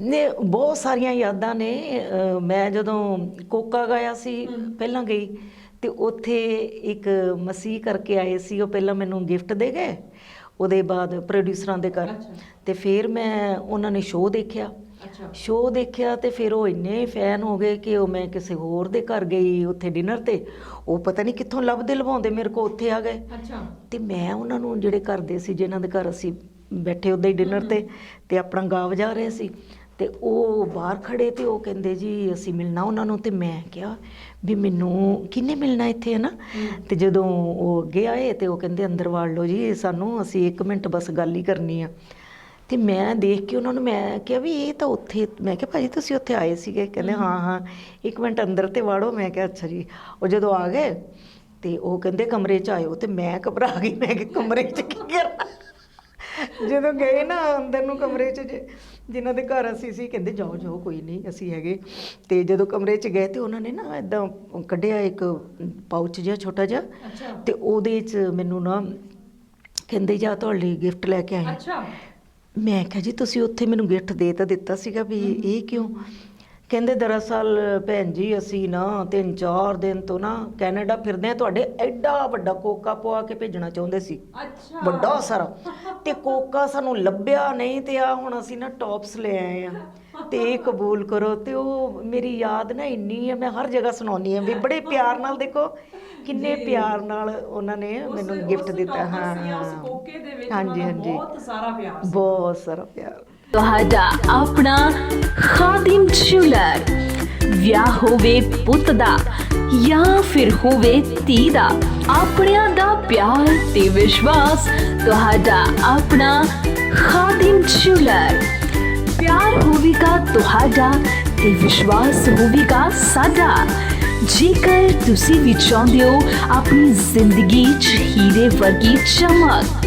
ਨੇ ਬਹੁਤ ਸਾਰੀਆਂ ਯਾਦਾਂ ਨੇ। ਮੈਂ ਜਦੋਂ ਕੋਕਾ ਗਾਇਆ ਸੀ ਪਹਿਲਾਂ ਗਈ, ਤੇ ਉੱਥੇ ਇੱਕ ਮਸੀਹ ਕਰਕੇ ਆਏ ਸੀ, ਉਹ ਪਹਿਲਾਂ ਮੈਨੂੰ ਗਿਫਟ ਦੇ ਗਏ, ਉਹਦੇ ਬਾਅਦ ਪ੍ਰੋਡਿਊਸਰਾਂ ਦੇ ਘਰ, ਤੇ ਫਿਰ ਮੈਂ ਉਹਨਾਂ ਨੇ ਸ਼ੋਅ ਦੇਖਿਆ। ਸ਼ੋਅ ਦੇਖਿਆ ਤੇ ਫਿਰ ਉਹ ਇੰਨੇ ਫੈਨ ਹੋ ਗਏ ਕਿ ਉਹ ਮੈਂ ਕਿਸੇ ਹੋਰ ਦੇ ਘਰ ਗਈ ਉੱਥੇ ਡਿਨਰ ਤੇ, ਉਹ ਪਤਾ ਨਹੀਂ ਕਿੱਥੋਂ ਲੱਭਦੇ ਲਵਾਉਂਦੇ ਮੇਰੇ ਕੋਲ ਉੱਥੇ ਆ ਗਏ। ਤੇ ਮੈਂ ਉਹਨਾਂ ਨੂੰ ਜਿਹੜੇ ਘਰ ਦੇ ਸੀ, ਜਿਨ੍ਹਾਂ ਦੇ ਘਰ ਅਸੀਂ ਬੈਠੇ ਉੱਦਾਂ ਹੀ ਡਿਨਰ ਤੇ ਆਪਣਾ ਗਾ ਵਜਾ ਰਹੇ ਸੀ, ਤੇ ਉਹ ਬਾਹਰ ਖੜੇ, ਤੇ ਉਹ ਕਹਿੰਦੇ ਜੀ ਅਸੀਂ ਮਿਲਣਾ ਉਹਨਾਂ ਨੂੰ। ਤੇ ਮੈਂ ਕਿਹਾ ਵੀ ਮੈਨੂੰ ਕਿਹਨੇ ਮਿਲਣਾ ਇੱਥੇ ਹੈ ਨਾ। ਤੇ ਜਦੋਂ ਉਹ ਅੱਗੇ ਆਏ ਤੇ ਉਹ ਕਹਿੰਦੇ ਅੰਦਰ ਵਾੜ ਲਓ ਜੀ ਸਾਨੂੰ, ਅਸੀਂ 1 ਮਿੰਟ ਬਸ ਗੱਲ ਹੀ ਕਰਨੀ ਆ। ਤੇ ਮੈਂ ਦੇਖ ਕੇ ਉਹਨਾਂ ਨੂੰ ਮੈਂ ਕਿਹਾ ਵੀ ਇਹ ਤਾਂ ਉੱਥੇ, ਮੈਂ ਕਿਹਾ ਭਾਜੀ ਤੁਸੀਂ ਉੱਥੇ ਆਏ ਸੀਗੇ? ਕਹਿੰਦੇ ਹਾਂ 1 ਮਿੰਟ ਅੰਦਰ ਤੇ ਵਾੜੋ। ਮੈਂ ਕਿਹਾ ਅੱਛਾ ਜੀ। ਉਹ ਜਦੋਂ ਆ ਗਏ ਤੇ ਉਹ ਕਹਿੰਦੇ ਕਮਰੇ 'ਚ ਆਇਓ, ਤੇ ਮੈਂ ਘਬਰਾ ਗਈ, ਮੈਂ ਕਿਹਾ ਕਮਰੇ 'ਚ ਕੀ ਕਰਾਂ। ਜਦੋਂ ਗਏ ਨਾ ਅੰਦਰ ਨੂੰ ਕਮਰੇ 'ਚ, ਜਿਨ੍ਹਾਂ ਦੇ ਘਰ ਅਸੀਂ ਸੀ, ਕਹਿੰਦੇ ਜਾਓ ਜਾਓ ਕੋਈ ਨਹੀਂ ਅਸੀਂ ਹੈਗੇ। ਤੇ ਜਦੋਂ ਕਮਰੇ 'ਚ ਗਏ ਤੇ ਉਹਨਾਂ ਨੇ ਨਾ ਇੱਦਾਂ ਕੱਢਿਆ ਇੱਕ ਪਾਊਚ ਜਿਹਾ ਛੋਟਾ ਜਿਹਾ, ਤੇ ਉਹਦੇ 'ਚ ਮੈਨੂੰ ਨਾ ਕਹਿੰਦੇ ਜਾ ਤੁਹਾਡੇ ਲਈ ਗਿਫਟ ਲੈ ਕੇ ਆਏ। ਮੈਂ ਕਿਹਾ ਜੀ ਤੁਸੀਂ ਉੱਥੇ ਮੈਨੂੰ ਗਿਫਟ ਦੇ ਤਾਂ ਦਿੱਤਾ ਸੀਗਾ, ਵੀ ਇਹ ਕਿਉਂ? ਕਹਿੰਦੇ ਦਰਅਸਲ ਭੈਣ ਜੀ ਅਸੀਂ ਨਾ 3-4 ਦਿਨ ਤੋਂ ਨਾ ਕੈਨੇਡਾ ਫਿਰਦੇ ਆ, ਤੁਹਾਡੇ ਐਡਾ ਵੱਡਾ ਕੋਕਾ ਪਵਾ ਕੇ ਭੇਜਣਾ ਚਾਹੁੰਦੇ ਸੀ, ਵੱਡਾ ਸਾਰਾ, ਤੇ ਕੋਕਾ ਸਾਨੂੰ ਲੱਭਿਆ ਨਹੀਂ, ਤੇ ਆ ਹੁਣ ਅਸੀਂ ਨਾ ਟੌਪਸ ਲੈ ਆਏ ਆ, ਤੇ ਇਹ ਕਬੂਲ ਕਰੋ। ਤੇ ਉਹ ਮੇਰੀ ਯਾਦ ਨਾ ਇੰਨੀ ਹੈ, ਮੈਂ ਹਰ ਜਗ੍ਹਾ ਸੁਣਾਉਂਦੀ ਹਾਂ ਵੀ ਬੜੇ ਪਿਆਰ ਨਾਲ, ਦੇਖੋ ਕਿੰਨੇ ਪਿਆਰ ਨਾਲ ਉਹਨਾਂ ਨੇ ਮੈਨੂੰ ਗਿਫਟ ਦਿੱਤਾ। ਹਾਂ ਹਾਂਜੀ ਹਾਂਜੀ, ਬਹੁਤ ਸਾਰਾ ਪਿਆਰ। ਤੁਹਾਡਾ ਆਪਣਾ ਖਾਦਿਮ ਜੁਲਰ, ਵਿਆਹ ਹੋਵੇ ਪੁੱਤ ਦਾ ਜਾਂ ਫਿਰ ਹੋਵੇ ਧੀ ਦਾ, ਆਪਣਿਆਂ ਦਾ ਪਿਆਰ ਤੇ ਵਿਸ਼ਵਾਸ, ਤੁਹਾਡਾ ਆਪਣਾ ਖਾਦਿਮ ਜੁਲਰ। ਪਿਆਰ ਹੋਵੇਗਾ ਤੁਹਾਡਾ ਤੇ ਵਿਸ਼ਵਾਸ ਹੋਵੇਗਾ ਸਾਡਾ। ਜੇਕਰ ਤੁਸੀਂ ਵੀ ਚਾਹੁੰਦੇ ਹੋ ਆਪਣੀ ਜ਼ਿੰਦਗੀ 'ਚ ਹੀਰੇ ਵਰਗੀ ਚਮਕ,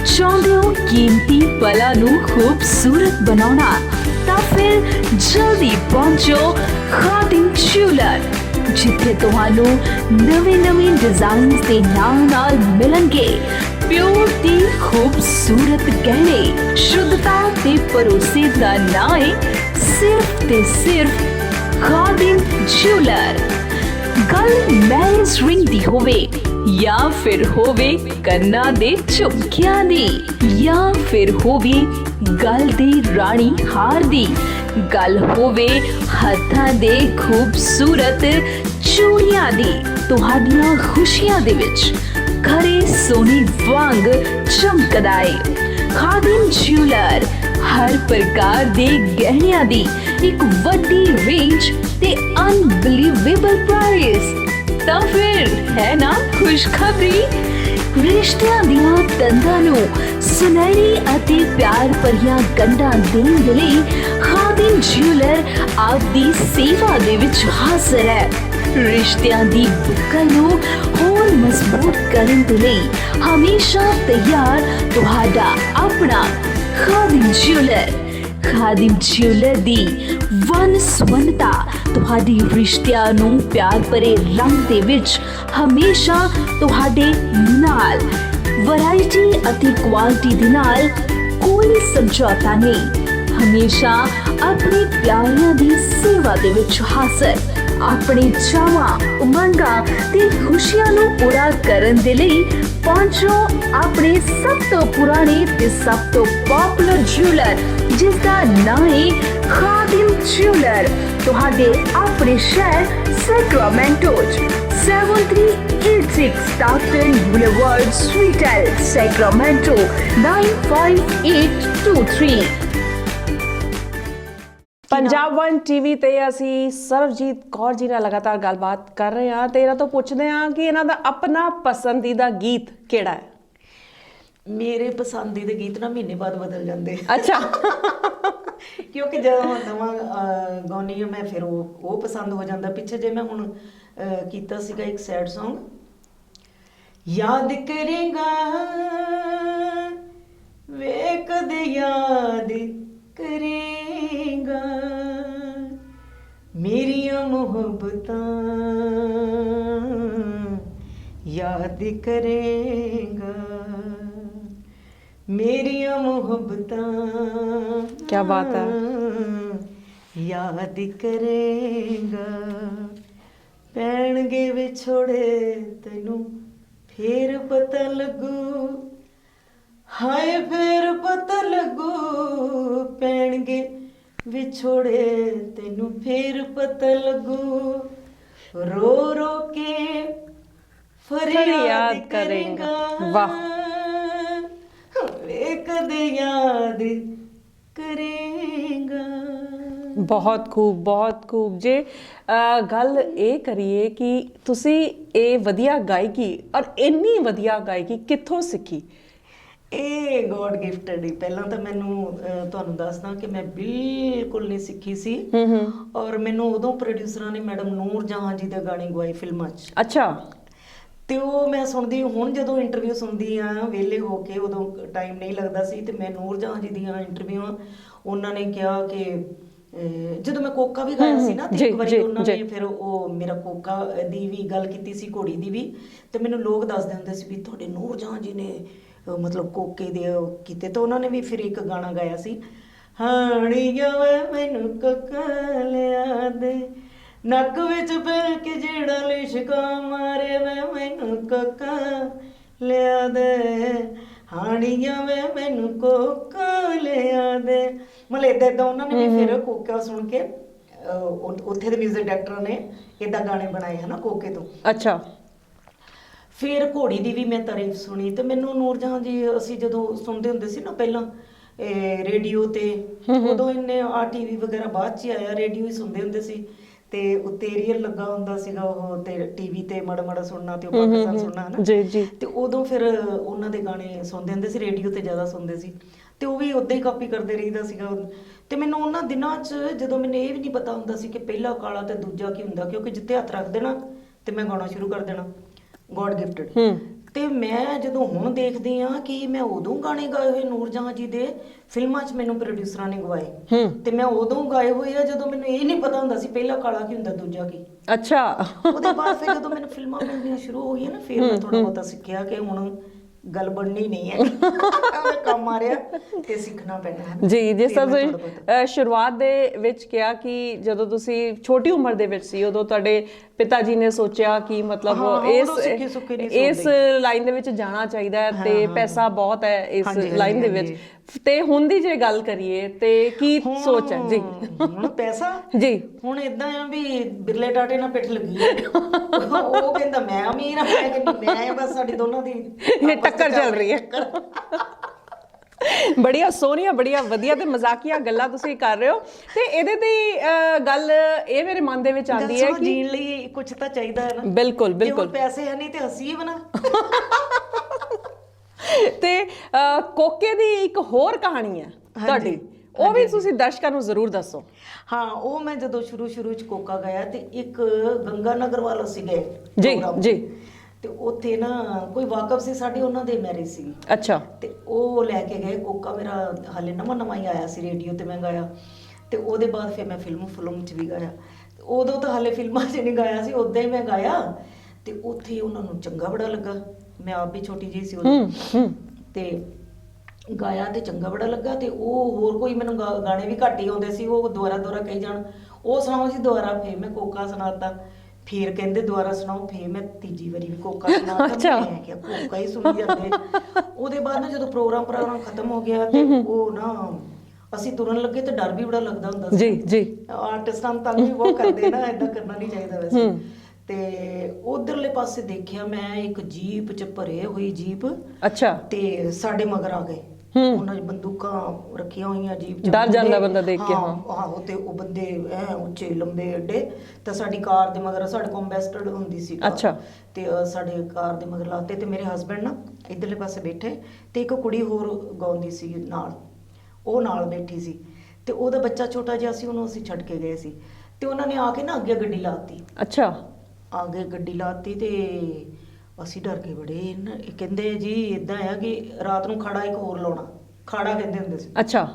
ਚਾਹੁੰਦੇ ਹੋ ਕੀਮਤੀ ਪਲਾਂ ਨੂੰ ਖੂਬਸੂਰਤ ਬਣਾਉਣਾ, ਤਾਂ ਫਿਰ ਜਲਦੀ ਪਹੁੰਚੋ ਖਾਦਿਮ ਜੁਲਰ, ਜਿੱਥੇ ਤੁਹਾਨੂੰ ਨਵੇਂ ਡਿਜ਼ਾਈਨਸ ਦੇ ਨਾਲ ਮਿਲਣਗੇ ਪਿਓਰ ਤੇ ਖੂਬਸੂਰਤ ਗਹਿਣੇ। ਸ਼ੁੱਧਤਾ ਤੇ ਭਰੋਸੇ ਦਾ ਨਾਂ ਹੈ ਸਿਰਫ ਤੇ ਸਿਰਫ ਖਾਦਿਮ ਜੁਲਰ। ਗੱਲ ਮੈਰਿਜ ਰਿੰਗ ਦੀ ਹੋਵੇ ਜਾਂ ਫਿਰ ਹੋਵੇ ਕੰਨਾਂ ਦੇ ਝੁਮਕਿਆਂ ਦੀ, ਜਾਂ ਫਿਰ ਹੋਵੇ ਗਲ ਦੇ ਰਾਣੀ ਹਾਰ ਦੀ, ਗੱਲ ਹੋਵੇ ਹੱਥਾਂ ਦੇ ਖੂਬਸੂਰਤ ਚੂੜੀਆਂ ਦੀ, ਤੁਹਾਡੀਆਂ ਖੁਸ਼ੀਆਂ ਦੇ ਵਿੱਚ ਖਰੇ ਸੋਨੇ ਵਾਂਗ ਚਮਕਦਾ ਏ। ਖਾਦਿਮ ਜਿਊਲਰ ਹਰ ਪ੍ਰਕਾਰ ਦੇ ਗਹਿਣਿਆਂ ਦੀ ਇੱਕ ਵੱਡੀ ਰੇਂਜ ਤੇ ਅਨਬਲੀਵੇਬਲ ਪ੍ਰਾਈਸ। ਤਾਂ ਫਿਰ ਹੈ ਨਾ ਖੁਸ਼ਖਬਰੀ। ਰਿਸ਼ਤਿਆਂ ਦੀਆਂ ਤੰਦਾਂ ਨੂੰ ਸੁਨਹਿਰੀ ਅਤੇ ਪਿਆਰ ਭਰੀਆਂ ਗੰਢਾਂ ਦੇਣ ਦੇ ਲਈ ਖਾਦਿਮ ਜਿਊਲਰ ਆਪ ਦੀ ਸੇਵਾ ਦੇ ਵਿੱਚ ਹਾਜ਼ਰ ਹੈ। ਰਿਸ਼ਤਿਆਂ ਦੀ ਬੁੱਕਲ ਨੂੰ ਹੋਰ ਮਜ਼ਬੂਤ ਕਰਨ ਦੇ ਲਈ ਹਮੇਸ਼ਾ ਤਿਆਰ ਤੁਹਾਡਾ ਆਪਣਾ ਖਾਦਿਮ ਜਿਊਲਰ। ਖਾਦਿਮ ਜਿਊਲਰ ਦੀ ਵੰਨ-ਸੁਵੰਨਤਾ ਤੁਹਾਡੇ ਰਿਸ਼ਤਿਆਂ ਨੂੰ ਪਿਆਰ ਭਰੇ ਰੰਗ ਦੇ ਵਿੱਚ ਹਮੇਸ਼ਾ ਤੁਹਾਡੇ ਨਾਲ। ਵੈਰਾਈਟੀ ਅਤੇ ਕੁਆਲਿਟੀ ਦੇ ਨਾਲ ਕੋਈ ਸਮਝੌਤਾ ਨਹੀਂ। ਹਮੇਸ਼ਾ ਆਪਣੇ ਪਿਆਰਿਆਂ ਦੀ ਸੇਵਾ ਦੇ ਵਿੱਚ ਹਾਜ਼ਰ। ਆਪਣੇ ਚਾਵਾਂ, ਉਮੰਗਾਂ ਤੇ ਖੁਸ਼ੀਆਂ ਨੂੰ ਪੂਰਾ ਕਰਨ ਦੇ ਲਈ ਪਹੁੰਚੋ ਆਪਣੇ ਸਭ ਤੋਂ ਪੁਰਾਣੇ ਤੇ ਸਭ ਤੋਂ ਪਪੂਲਰ ਜਿਊਲਰ, ਜਿਸ ਦਾ ਨਾਮ ਹੈ ਖਾਦਿਮ ਜਿਊਲਰ। ਤੁਹਾਡੇ ਆਪਣੇ ਸ਼ਹਿਰ ਸੈਕਰਾਮੈਂਟੋ 7386 ਸਟਾਰਟਨ boulevard, suite L, Sacramento 95823। Punjab 1 TV ਤੇ ਅਸੀਂ ਸਰਬਜੀਤ ਕੌਰ ਜੀ ਨਾਲ ਲਗਾਤਾਰ ਗੱਲਬਾਤ ਕਰ ਰਹੇ ਹਾਂ ਤੇ ਇਹਨਾਂ ਤੋਂ ਪੁੱਛਦੇ ਹਾਂ ਕਿ ਇਹਨਾਂ ਦਾ ਆਪਣਾ ਪਸੰਦੀਦਾ ਗੀਤ ਕਿਹੜਾ ਹੈ। ਮੇਰੇ ਪਸੰਦੀਦੇ ਗੀਤ ਨਾ ਮਹੀਨੇ ਬਾਅਦ ਬਦਲ ਜਾਂਦੇ। ਅੱਛਾ। ਕਿਉਂਕਿ ਜਦੋਂ ਨਵਾਂ ਗਾਉਂਦੀ ਹਾਂ ਮੈਂ ਫਿਰ ਉਹ ਪਸੰਦ ਹੋ ਜਾਂਦਾ। ਪਿੱਛੇ ਜੇ ਮੈਂ ਹੁਣ ਕੀਤਾ ਸੀਗਾ ਇੱਕ ਸੈਡ Song, ਯਾਦ ਕਰੇਗਾ ਵੇ ਕਦੇ ਯਾਦ ਕਰੇਗਾ ਮੇਰੀਆਂ ਮੁਹੱਬਤਾਂ ਯਾਦ ਕਰੇਗਾ ਮੇਰੀਆਂ ਮੁਹੱਬਤਾਂ। ਕੀ ਬਾਤ ਹੈ। ਯਾਦ ਕਰੇਗਾ ਪੈਣਗੇ ਵਿਛੋੜੇ ਤੈਨੂੰ ਫੇਰ ਪਤਾ ਲੱਗੂ, ਹਾਏ ਫੇਰ ਪਤਾ ਲੱਗੂ ਪੈਣਗੇ ਵਿਛੋੜੇ ਤੈਨੂੰ ਫੇਰ ਪਤਾ ਲੱਗੂ, ਰੋ ਰੋ ਕੇ ਫਰਿਆਦ ਕਰੇਗਾ। ਵਾਹ। ਵੇ ਕਦੇ ਯਾਦ ਕਰੇਗਾ। ਬਹੁਤ ਖੂਬ, ਬਹੁਤ ਖੂਬ। ਜੇ ਗੱਲ ਇਹ ਕਰੀਏ ਕਿ ਤੁਸੀਂ ਇਹ ਵਧੀਆ ਗਾਇਕੀ ਔਰ ਇੰਨੀ ਵਧੀਆ ਗਾਇਕੀ ਕਿੱਥੋਂ ਸਿੱਖੀ? ਇਹ ਗੋਡ ਗਿਫਟਡ ਹੀ। ਪਹਿਲਾਂ ਤਾਂ ਮੈਨੂੰ ਤੁਹਾਨੂੰ ਦੱਸਦਾ ਕਿ ਮੈਂ ਬਿਲਕੁਲ ਨਹੀਂ ਸਿੱਖੀ ਸੀ ਔਰ ਮੈਨੂੰ ਉਦੋਂ ਪ੍ਰੋਡਿਊਸਰਾਂ ਨੇ ਮੈਡਮ ਨੂਰ ਜਹਾਂ ਜੀ ਦੇ ਗਾਣੇ ਗਵਾਏ ਫਿਲਮਾਂ 'ਚ। ਅੱਛਾ। ਤੇ ਉਹ ਮੈਂ ਸੁਣਦੀ, ਹੁਣ ਜਦੋਂ ਇੰਟਰਵਿਊ ਸੁਣਦੀ ਆ ਵਿਹਲੇ ਹੋ ਕੇ, ਉਦੋਂ ਟਾਈਮ ਨਹੀਂ ਲੱਗਦਾ ਸੀ ਤੇ ਮੈਂ ਨੂਰ ਜਹਾਂ ਜੀ ਦੀਆਂ ਇੰਟਰਵਿਊਆਂ, ਉਹਨਾਂ ਨੇ ਕਿਹਾ ਕਿ ਜਦੋਂ ਮੈਂ ਕੋਕਾ ਵੀ ਗਾਇਆ ਸੀ ਨਾ ਤੇ ਇੱਕ ਵਾਰੀ ਉਹਨਾਂ ਨੇ ਫਿਰ ਉਹ ਮੇਰਾ ਕੋਕਾ ਦੀ ਵੀ ਗੱਲ ਕੀਤੀ ਸੀ, ਘੋੜੀ ਦੀ ਵੀ, ਤੇ ਮੈਨੂੰ ਲੋਕ ਦੱਸਦੇ ਹੁੰਦੇ ਸੀ ਵੀ ਤੁਹਾਡੇ ਨੂਰ ਜਹਾਂ ਜੀ ਨੇ ਮਤਲਬ ਕੋਕੇ ਦੇ ਕੀਤੇ। ਤਾਂ ਉਹਨਾਂ ਨੇ ਵੀ ਫਿਰ ਇੱਕ ਗਾਣਾ ਗਾਇਆ ਸੀ, ਹਾਣੀਆਂ ਵੇ ਮੈਨੂੰ ਕੋਕਾ ਲਿਆ ਦੇ, ਨੱਕ ਵਿੱਚ ਪੈ ਕੇ ਜਿਹੜਾ ਲਿਸ਼ਕਾ ਮਾਰੇ ਵੇ ਮੈਨੂੰ ਕੋਕਾ ਲਿਆ ਦੇ, ਹਾਣੀਆਂ ਵੇ ਮੈਨੂੰ ਕੋਕਾ ਲਿਆ ਦੇ। ਮਤਲਬ ਏਦਾਂ ਏਦਾਂ ਉਹਨਾਂ ਨੇ ਵੀ ਫਿਰ ਕੋਕਾ ਸੁਣ ਕੇ ਉੱਥੇ ਦੇ ਮਿਊਜ਼ਿਕ ਡਾਇਰੈਕਟਰ ਨੇ ਏਦਾਂ ਗਾਣੇ ਬਣਾਏ ਹਨਾ ਕੋਕੇ ਤੋਂ। ਅੱਛਾ। ਫਿਰ ਘੋੜੀ ਦੀ ਵੀ ਮੈਂ ਤਾਰੀਫ ਸੁਣੀ ਤੇ ਮੈਨੂੰ ਨੂਰ ਜਹਾਂ ਜੀ ਅਸੀਂ ਜਦੋਂ ਸੁਣਦੇ ਹੁੰਦੇ ਸੀ ਨਾ ਪਹਿਲਾਂ ਰੇਡੀਓ ਤੇ, ਉਦੋਂ ਇੰਨੇ TV ਵਗੈਰਾ ਬਾਅਦ 'ਚ ਹੀ ਆਇਆ, ਰੇਡੀਓ ਹੀ ਸੁਣਦੇ ਹੁੰਦੇ ਸੀ ਤੇ ਉੱਤੇ ਏਰੀਅਲ ਲੱਗਾ ਹੁੰਦਾ ਸੀਗਾ ਉਹ ਤੇ TV ਤੇ ਮਾੜਾ ਮਾੜਾ ਸੁਣਨਾ ਤੇ ਉਹ ਪਾਕਿਸਤਾਨ ਸੁਣਨਾ ਹਨਾ ਜੀ ਜੀ। ਤੇ ਉਦੋਂ ਫਿਰ ਉਹਨਾਂ ਦੇ ਗਾਣੇ ਸੁਣਦੇ ਹੁੰਦੇ ਸੀ, ਰੇਡੀਓ ਤੇ ਜ਼ਿਆਦਾ ਸੁਣਦੇ ਸੀ ਤੇ ਉਹ ਵੀ ਉਦਾਂ ਹੀ ਕਾਪੀ ਕਰਦੇ ਰਹੀਦਾ ਸੀਗਾ। ਤੇ ਮੈਨੂੰ ਉਹਨਾਂ ਦਿਨਾਂ 'ਚ ਜਦੋਂ ਮੈਨੂੰ ਇਹ ਵੀ ਨਹੀਂ ਪਤਾ ਹੁੰਦਾ ਸੀ ਕਿ ਪਹਿਲਾ ਕਾਲਾ ਤੇ ਦੂਜਾ ਕੀ ਹੁੰਦਾ, ਕਿਉਂਕਿ ਜਿੱਥੇ ਹੱਥ ਰੱਖ ਦੇਣਾ ਤੇ ਮੈਂ ਗਾਉਣਾ ਸ਼ੁਰੂ ਕਰ ਦੇਣਾ, ਗੋਡ ਗਿਫਟਡ। ਤੇ ਮੈਂ ਜਦੋਂ ਹੁਣ ਦੇਖਦੀ ਆ ਕਿ ਮੈਂ ਉਦੋਂ ਗਾਣੇ ਗਾਏ ਹੋਏ ਨੂਰ ਜਹਾਂ ਜੀ ਦੇ ਫਿਲਮਾਂ 'ਚ ਮੈਨੂੰ ਪ੍ਰੋਡਿਊਸਰਾਂ ਨੇ ਗਵਾਏ ਤੇ ਮੈਂ ਉਦੋਂ ਗਾਏ ਹੋਏ ਆ ਜਦੋਂ ਮੈਨੂੰ ਇਹ ਨਹੀਂ ਪਤਾ ਹੁੰਦਾ ਸੀ ਪਹਿਲਾ ਕਾਲਾ ਕੀ ਹੁੰਦਾ ਦੂਜਾ ਕੀ। ਅੱਛਾ। ਉਹਦੇ ਬਾਅਦ ਫਿਰ ਜਦੋਂ ਮੈਨੂੰ ਫਿਲਮਾਂ ਮਿਲਣੀਆਂ ਸ਼ੁਰੂ ਹੋ ਗਈਆਂ ਨਾ ਫਿਰ ਮੈਂ ਥੋੜਾ ਬਹੁਤਾ ਸਿੱਖਿਆ ਕਿ ਹੁਣ ਗੱਲ ਬਣਨੀ ਨਹੀਂ ਹੈ, ਕੰਮ ਆ ਰਿਹਾ ਤੇ ਸਿੱਖਣਾ ਪੈਣਾ ਹੈ ਜੀ। ਜਿਸ ਤਰ੍ਹਾਂ ਤੁਸੀਂ ਸ਼ੁਰੂਆਤ ਦੇ ਵਿੱਚ ਕਿਹਾ ਕਿ ਜਦੋਂ ਤੁਸੀਂ ਛੋਟੀ ਉਮਰ ਦੇ ਵਿੱਚ ਸੀ ਉਦੋਂ ਤੁਹਾਡੇ ਪਿਤਾ ਜੀ ਨੇ ਸੋਚਿਆ ਕਿ ਮਤਲਬ ਇਸ ਲਾਈਨ ਦੇ ਵਿੱਚ ਜਾਣਾ ਚਾਹੀਦਾ ਹੈ ਤੇ ਪੈਸਾ ਬਹੁਤ ਹੈ ਇਸ ਲਾਈਨ ਦੇ ਵਿੱਚ, ਤੇ ਹੁਣ ਦੀ ਜੇ ਗੱਲ ਕਰੀਏ ਤੇ ਕੀ ਸੋਚ ਹੈ ਜੀ? ਹੁਣ ਪੈਸਾ ਜੀ ਹੁਣ ਇਦਾਂ ਆ ਵੀ ਬਿਰਲੇ ਟਾਟੇ ਨਾਲ ਪਿੱਠ ਲੱਗੀ ਹੈ। ਉਹ ਕਹਿੰਦਾ ਮੈਂ ਅਮੀਰ ਆ, ਮੈਂ ਕਹਿੰਦੀ ਮੈਂ, ਬਸ ਸਾਡੀ ਦੋਨਾਂ ਦੀ ਟੱਕਰ ਚੱਲ ਰਹੀ ਹੈ। ਬੜੀਆਂ ਸੋਹਣੀਆਂ, ਬੜੀਆਂ ਵਧੀਆ ਤੇ ਮਜ਼ਾਕੀਆ ਗੱਲਾਂ ਤੁਸੀਂ ਕਰ ਰਹੇ ਹੋ, ਤੇ ਇਹਦੇ ਤੇ ਗੱਲ ਇਹ ਮੇਰੇ ਮਨ ਦੇ ਵਿੱਚ ਆਉਂਦੀ ਹੈ ਕਿ ਜੀਣ ਲਈ ਕੁਝ ਤਾਂ ਚਾਹੀਦਾ ਹੈ ਨਾ। ਬਿਲਕੁਲ ਬਿਲਕੁਲ, ਪੈਸੇ ਹੈ ਨਹੀਂ ਤੇ ਹੱਸੀ ਬਣਾ। ਤੇ ਕੋਕੇ ਦੀ ਇੱਕ ਹੋਰ ਕਹਾਣੀ ਹੈ ਤੁਹਾਡੀ, ਉਹ ਵੀ ਤੁਸੀਂ ਦਰਸ਼ਕਾਂ ਨੂੰ ਜ਼ਰੂਰ ਦੱਸੋ। ਹਾਂ, ਉਹ ਮੈਂ ਜਦੋਂ ਸ਼ੁਰੂ ਚ ਕੋਕਾ ਗਿਆ ਤੇ ਇੱਕ ਗੰਗਾ ਨਗਰ ਵਾਲਾ ਸੀਗੇ ਜੀ ਜੀ, ਤੇ ਉੱਥੇ ਨਾ ਕੋਈ ਵਾਕਫ ਸੀ ਸਾਡੇ, ਉਹਨਾਂ ਦੇ ਮੈਰਿਜ ਸੀ। ਅੱਛਾ। ਤੇ ਉਹ ਲੈ ਕੇ ਗਏ ਕੋਕਾ, ਮੇਰਾ ਹਾਲੇ ਨਵਾਂ ਹੀ ਆਇਆ ਸੀ, ਰੇਡੀਓ ਤੇ ਮੈਂ ਗਾਇਆ, ਤੇ ਉਹਦੇ ਬਾਅਦ ਫਿਰ ਮੈਂ ਫਿਲਮ 'ਚ ਵੀ ਗਾਇਆ। ਉਦੋਂ ਤਾਂ ਹਾਲੇ ਫਿਲਮਾਂ 'ਚ ਨਹੀਂ ਗਾਇਆ ਸੀ, ਉੱਦਾਂ ਹੀ ਮੈਂ ਗਾਇਆ, ਤੇ ਉੱਥੇ ਉਹਨਾਂ ਨੂੰ ਚੰਗਾ ਬੜਾ ਲੱਗਾ। ਮੈਂ ਆਪ ਵੀ ਛੋਟੀ ਜਿਹੀ ਸੀ ਉਦੋਂ, ਤੇ ਗਾਇਆ ਤੇ ਚੰਗਾ ਬੜਾ ਲੱਗਾ। ਤੇ ਉਹ ਹੋਰ ਕੋਈ ਮੈਨੂੰ ਗਾਣੇ ਵੀ ਘੱਟ ਹੀ ਆਉਂਦੇ ਸੀ, ਉਹ ਦੁਬਾਰਾ ਕਹੀ ਜਾਣ, ਉਹ ਸੁਣਾਓ ਸੀ ਦੁਬਾਰਾ, ਫਿਰ ਮੈਂ ਕੋਕਾ ਸੁਣਾਤਾ, ਫਿਰ ਕਹਿੰਦੇ ਦੁਬਾਰਾ ਸੁਣਾਓ, ਫਿਰ ਮੈਂ ਤੀਜੀ ਵਾਰੀ ਵੀ ਕੋਕਾ ਸੁਣਾਤਾ। ਮੈਂ ਕਿਹਾ ਕੋਕਾ ਹੀ ਸੁਣੀ ਜਾਂਦੇ। ਉਹਦੇ ਬਾਅਦ ਨਾ ਜਦੋਂ ਪ੍ਰੋਗਰਾਮ ਖਤਮ ਹੋ ਗਿਆ ਤੇ ਉਹ ਨਾ ਅਸੀਂ ਤੁਰਨ ਲੱਗੇ ਤੇ ਡਰ ਵੀ ਬੜਾ ਲੱਗਦਾ ਹੁੰਦਾ ਸੀ। ਜੀ ਆਰਟਿਸਟਾਂ ਨੂੰ ਤੰਗ ਵੀ ਬਹੁਤ ਕਰਦੇ ਨਾ, ਏਦਾਂ ਕਰਨਾ ਨਹੀਂ ਚਾਹੀਦਾ ਵੈਸੇ। ਤੇ ਉਧਰਲੇ ਪਾਸੇ ਦੇਖਿਆ ਮੈਂ ਇੱਕ ਜੀਪ 'ਚ ਭਰੇ ਹੋਈ ਜੀਪ। ਅੱਛਾ। ਤੇ ਸਾਡੇ ਮਗਰ ਆ ਗਏ, ਉਹਨਾਂ ਦੀ ਬੰਦੂਕਾਂ ਰੱਖੀਆਂ ਹੋਈਆਂ ਜੀਪ 'ਚ। ਡਰ ਜਾਂਦਾ ਬੰਦਾ ਦੇਖ ਕੇ। ਆਹੋ, ਤੇ ਉਹ ਬੰਦੇ ਐ ਉੱਚੇ ਲੰਬੇ ਏਡੇ, ਤੇ ਸਾਡੀ ਕਾਰ ਦੇ ਮਗਰ, ਸਾਡੇ ਕੋਲ ਐਂਬੈਸਡਰ ਹੁੰਦੀ ਸੀ। ਅੱਛਾ। ਤੇ ਸਾਡੇ ਕਾਰ ਦੇ ਮਗਰ ਲਾਤੇ, ਤੇ ਮੇਰੇ ਹਸਬੈਂਡ ਨਾ ਇਧਰਲੇ ਪਾਸੇ ਬੈਠੇ, ਤੇ ਇੱਕ ਕੁੜੀ ਹੋਰ ਗਾਉਂਦੀ ਸੀ ਨਾਲ, ਉਹ ਨਾਲ ਬੈਠੀ ਸੀ, ਤੇ ਉਹਦਾ ਬੱਚਾ ਛੋਟਾ ਜਿਹਾ ਸੀ, ਉਹਨੂੰ ਅਸੀਂ ਛੱਡ ਕੇ ਗਏ ਸੀ। ਤੇ ਉਹਨਾਂ ਨੇ ਆ ਕੇ ਨਾ ਅੱਗੇ ਗੱਡੀ ਲਾਤੀ। ਅੱਛਾ। ਅੱਗੇ ਗੱਡੀ ਲਾਤੀ ਤੇ ਅਸੀਂ ਡਰ ਗਏ ਬੜੇ। ਕਹਿੰਦੇ ਜੀ ਇਦਾਂ ਆ ਕਿ ਰਾਤ ਨੂੰ ਖਾੜਾ ਇੱਕ ਹੋਰ ਲਾਉਣਾ, ਖਾੜਾ ਕਹਿੰਦੇ ਹੁੰਦੇ ਸੀ। ਅੱਛਾ।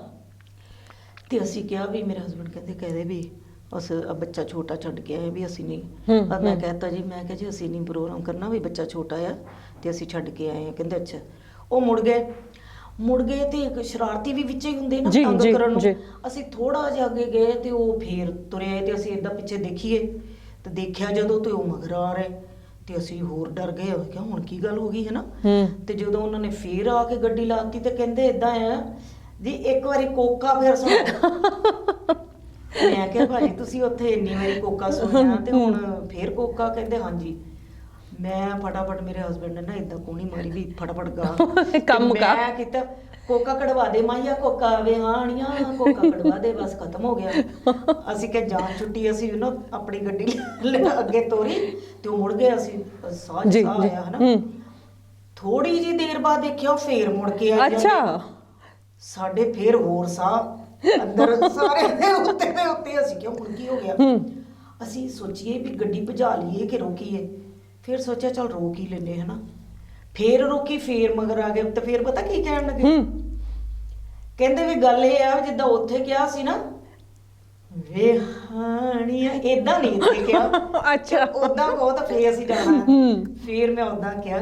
ਤੇ ਅਸੀਂ ਕਿਹਾ ਵੀ, ਮੇਰੇ ਹਸਬੈਂਡ ਕਹਿੰਦੇ ਵੀ ਅਸ ਬੱਚਾ ਛੋਟਾ ਛੱਡ ਕੇ ਆਏ ਵੀ ਅਸੀਂ ਨਹੀਂ। ਮੈਂ ਕਹਿਤਾ ਜੀ, ਮੈਂ ਕਿਹਾ ਜੀ ਅਸੀਂ ਨਹੀਂ ਪ੍ਰੋਗਰਾਮ ਕਰਨਾ, ਵੀ ਬੱਚਾ ਛੋਟਾ ਆ ਤੇ ਅਸੀਂ ਛੱਡ ਕੇ ਆਏ ਆ। ਕਹਿੰਦੇ ਅੱਛਾ। ਉਹ ਮੁੜ ਗਏ ਤੇ ਇੱਕ ਸ਼ਰਾਰਤੀ ਵੀ ਵਿੱਚ ਹੀ ਹੁੰਦੇ ਨਾ, ਤੰਗ ਕਰਨ ਨੂੰ। ਅਸੀਂ ਥੋੜਾ ਜਿਹਾ ਅੱਗੇ ਗਏ ਤੇ ਉਹ ਫੇਰ ਤੁਰੇ, ਤੇ ਅਸੀਂ ਏਦਾਂ ਪਿੱਛੇ ਦੇਖੀਏ ਤੇ ਦੇਖਿਆ ਜਦੋਂ, ਤੇ ਉਹ ਮਗਰ ਆ ਰਹੇ, ਤੇ ਅਸੀਂ ਹੋਰ ਡਰ ਗਏ। ਕਿਹਾ ਹੁਣ ਕੀ ਗੱਲ ਹੋ ਗਈ ਹੈ ਨਾ। ਤੇ ਜਦੋਂ ਉਹਨਾਂ ਨੇ ਫੇਰ ਆ ਕੇ ਗੱਡੀ ਲਾਤੀ, ਤੇ ਕਹਿੰਦੇ ਏਦਾਂ ਆ ਜੀ, ਇੱਕ ਵਾਰੀ ਕੋਕਾ ਫੇਰ ਸੁਣਾਓ। ਮੈਂ ਕਿਹਾ ਭਾਜੀ ਤੁਸੀਂ ਉੱਥੇ ਇੰਨੀ ਵਾਰੀ ਕੋਕਾ ਸੁਣਿਆ ਤੇ ਹੁਣ ਫੇਰ ਕੋਕਾ? ਕਹਿੰਦੇ ਹਾਂਜੀ। ਮੈਂ ਫਟਾਫਟ, ਮੇਰੇ ਹਸਬੈਂਡ ਨੇ ਨਾ ਏਦਾਂ ਕੋਣੀ ਮਾਰੀ ਵੀ ਫਟਾਫਟ ਗਾ ਕੰਮ ਕਰ। ਮੈਂ ਕੀਤਾ ਕੋਕਾ ਕਢਵਾ ਦੇ ਮਾਈਆ, ਕੋਕਾ ਆਵੇ ਹਾਣੀਆਂ, ਕੋਕਾ ਕਢਵਾ ਦੇ, ਬਸ ਖਤਮ ਹੋ ਗਿਆ। ਅਸੀਂ ਕਿ ਜਾਨ ਛੁੱਟੀ, ਅਸੀਂ ਨਾ ਆਪਣੀ ਗੱਡੀ ਅੱਗੇ ਤੋਰੀ ਤੇ ਉਹ ਮੁੜ ਗਏ। ਅਸੀਂ ਸਾਹ ਆਇਆ ਹਨਾ। ਥੋੜੀ ਜਿਹੀ ਦੇਰ ਬਾਅਦ ਦੇਖਿਆ ਫੇਰ ਮੁੜ ਕੇ ਆਇਆ। ਅੱਛਾ। ਸਾਡੇ ਫੇਰ ਹੋਰ ਸਾਹ ਅੰਦਰ, ਸਾਰੇ ਦੇ ਉੱਤੇ। ਅਸੀਂ ਕਿਉਂ ਹੁਣ ਕੀ ਹੋ ਗਿਆ? ਅਸੀਂ ਸੋਚੀਏ ਵੀ ਗੱਡੀ ਭਜਾ ਲਈਏ ਕਿ ਰੋਕੀਏ। ਫਿਰ ਸੋਚਿਆ ਚਲ ਰੋਕ ਹੀ ਲੈਂਦੇ ਹਨਾ। ਫੇਰ ਰੋਕੀ, ਫੇਰ ਮਗਰ ਆ ਗਏ, ਤੇ ਫੇਰ ਪਤਾ ਕੀ ਕਹਿਣ ਲੱਗੇ? ਕਹਿੰਦੇ ਵੀ ਗੱਲ ਇਹ ਆ ਜਿੱਦਾਂ ਉੱਥੇ ਕਿਹਾ ਸੀ ਨਾ, ਵੇਹਾਣੀਆਂ, ਏਦਾਂ ਨਹੀਂ ਇੱਥੇ ਕਿਹਾ। ਅੱਛਾ। ਓਦਾਂ ਕਹੋ ਤਾਂ ਫੇਰ ਅਸੀਂ ਜਾਣਾ। ਫੇਰ ਮੈਂ ਓਦਾਂ ਕਿਹਾ,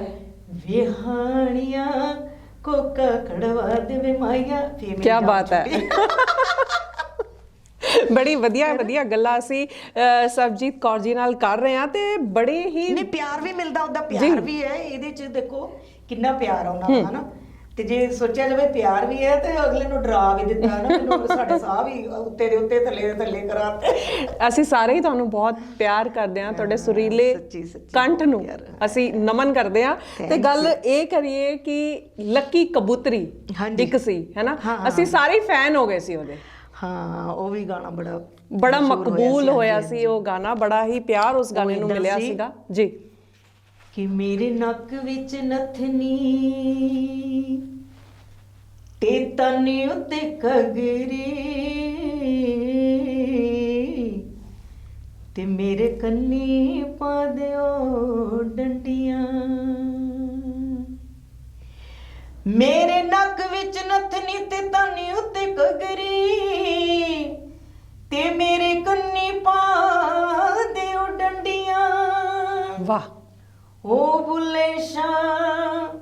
ਵੇਹਾਣੀਆਂ ਕੋਕਾ ਕੜਵਾ ਦੇਵੇ ਮਾਈਆ। ਫੇਰ ਕੀ ਬਾਤ ਹੈ। ਬੜੀ ਵਧੀਆ ਗੱਲਾਂ ਅਸੀਂ ਸਰਬਜੀਤ ਕੌਰ ਜੀ ਨਾਲ ਕਰ ਰਹੇ ਹਾਂ, ਤੇ ਬੜੇ ਹੀ ਨਹੀਂ ਪਿਆਰ ਵੀ ਮਿਲਦਾ, ਉਹਦਾ ਪਿਆਰ ਵੀ ਹੈ ਇਹਦੇ 'ਚ। ਦੇਖੋ ਕਿੰਨਾ ਪਿਆਰ ਆ ਉਹਨਾਂ ਦਾ ਹਨਾ। ਤੇ ਜੇ ਸੋਚਿਆ ਜਾਵੇ ਪਿਆਰ ਵੀ ਹੈ, ਤੇ ਅਗਲੇ ਨੂੰ ਡਰਾ ਵੀ ਦਿੱਤਾ ਨਾ। ਮੈਨੂੰ ਸਾਡੇ ਸਾਹ ਵੀ ਉੱਤੇ ਦੇ ਉੱਤੇ, ਥੱਲੇ ਦੇ ਥੱਲੇ ਕਰਾਤੇ। ਅਸੀਂ ਸਾਰੇ ਹੀ ਤੁਹਾਨੂੰ ਬਹੁਤ ਪਿਆਰ ਕਰਦੇ ਹਾਂ, ਤੁਹਾਡੇ ਸੁਰੀਲੇ ਕੰਠ ਨੂੰ ਅਸੀਂ ਨਮਨ ਕਰਦੇ ਹਾਂ। ਤੇ ਗੱਲ ਇਹ ਕਰੀਏ ਕਿ ਲੱਕੀ ਕਬੂਤਰੀ ਇੱਕ ਸੀ ਹੈਨਾ, ਅਸੀਂ ਸਾਰੇ ਫੈਨ ਹੋ ਗਏ ਸੀ ਉਹਦੇ। ਹਾਂ, ਉਹ ਵੀ ਗਾਣਾ ਬੜਾ ਮਕਬੂਲ ਹੋਇਆ ਸੀ। ਉਹ ਗਾਣਾ ਬੜਾ ਹੀ ਪਿਆਰ ਉਸ ਗਾਣੇ ਨੂੰ ਮਿਲਿਆ ਸੀਗਾ ਜੀ। ਕਿ ਮੇਰੇ ਨੱਕ ਵਿੱਚ ਨਥਨੀ ਤੇ ਤਨ ਉੱਤੇ ਕਗਰੀ, ਤੇ ਮੇਰੇ ਕੰਨੀ ਪਾ ਦਿਓ ਡੰਡੀਆਂ। ਮੇਰੇ ਨੱਕ ਵਿੱਚ ਨਥਨੀ ਤੇ ਤਨ ਉੱਤੇ ਕਗਰੀ, ਤੇ ਮੇਰੇ ਕੰਨੀ ਪਾ ਦਿਓ ਡੰਡੀਆਂ। ਵਾਹ। ਉਹ ਬੁੱਲੇ ਸ਼ਾਹ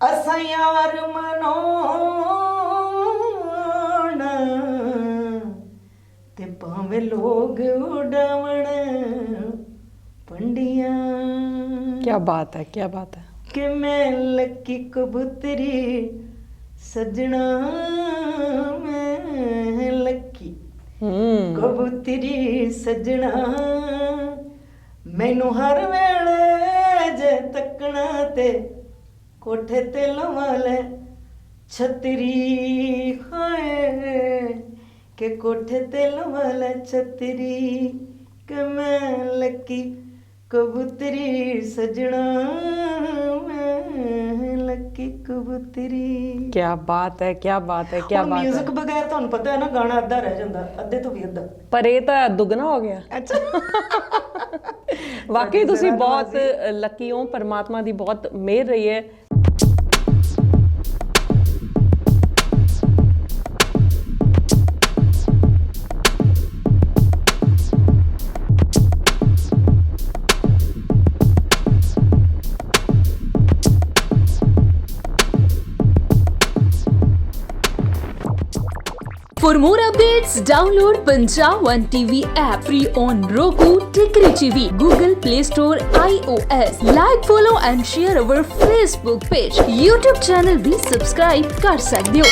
ਅਸਾਂ ਯਾਰ ਮਨਾਉਣਾ, ਤੇ ਭਾਵੇਂ ਲੋਕ ਉਡਾਵਣ ਵੰਡੀਆਂ। क्या बात है, क्या बात है। ਕਿ ਮੈਂ ਲੱਕੀ ਕਬੂਤਰੀ ਸਜਣਾ, ਮੈਂ ਲੱਕੀ ਕਬੂਤਰੀ ਸਜਣਾ, ਮੈਨੂੰ ਹਰ ਵੇਲੇ ਜੇ ਤੱਕਣਾ ਤੇ ਕੋਠੇ ਤੇ ਲਵਾ ਲੈ ਛਤਰੀ, ਹਾਏ ਕਿ ਕੋਠੇ ਤੇ ਲਵਾ ਲੈ ਛਤਰੀ, ਕਿ ਮੈਂ ਲੱਕੀ ਕਬੂਤਰੀ ਸਜਣਾ, ਮੈਂ ਲੱਕੀ ਕਬੂਤਰੀ। क्या बात है, क्या बात है, क्या बात है। म्यूजिक बगैर ਤੁਹਾਨੂੰ ਪਤਾ ਹੈ ਨਾ ਗਾਣਾ ਅੱਧਾ ਰਹਿ ਜਾਂਦਾ, ਅੱਧੇ ਤੋਂ ਵੀ ਅੱਧਾ। पर ये तो दुगना हो गया। ਅੱਛਾ वाकई तुसी बहुत लकी हो, परमात्मा दी बहुत मेहर रही है। For more updates, download Punjab One TV app free on Roku, Tikri TV, Google Play Store, iOS. Like, follow and share our Facebook page. YouTube channel भी subscribe कर सकते हो।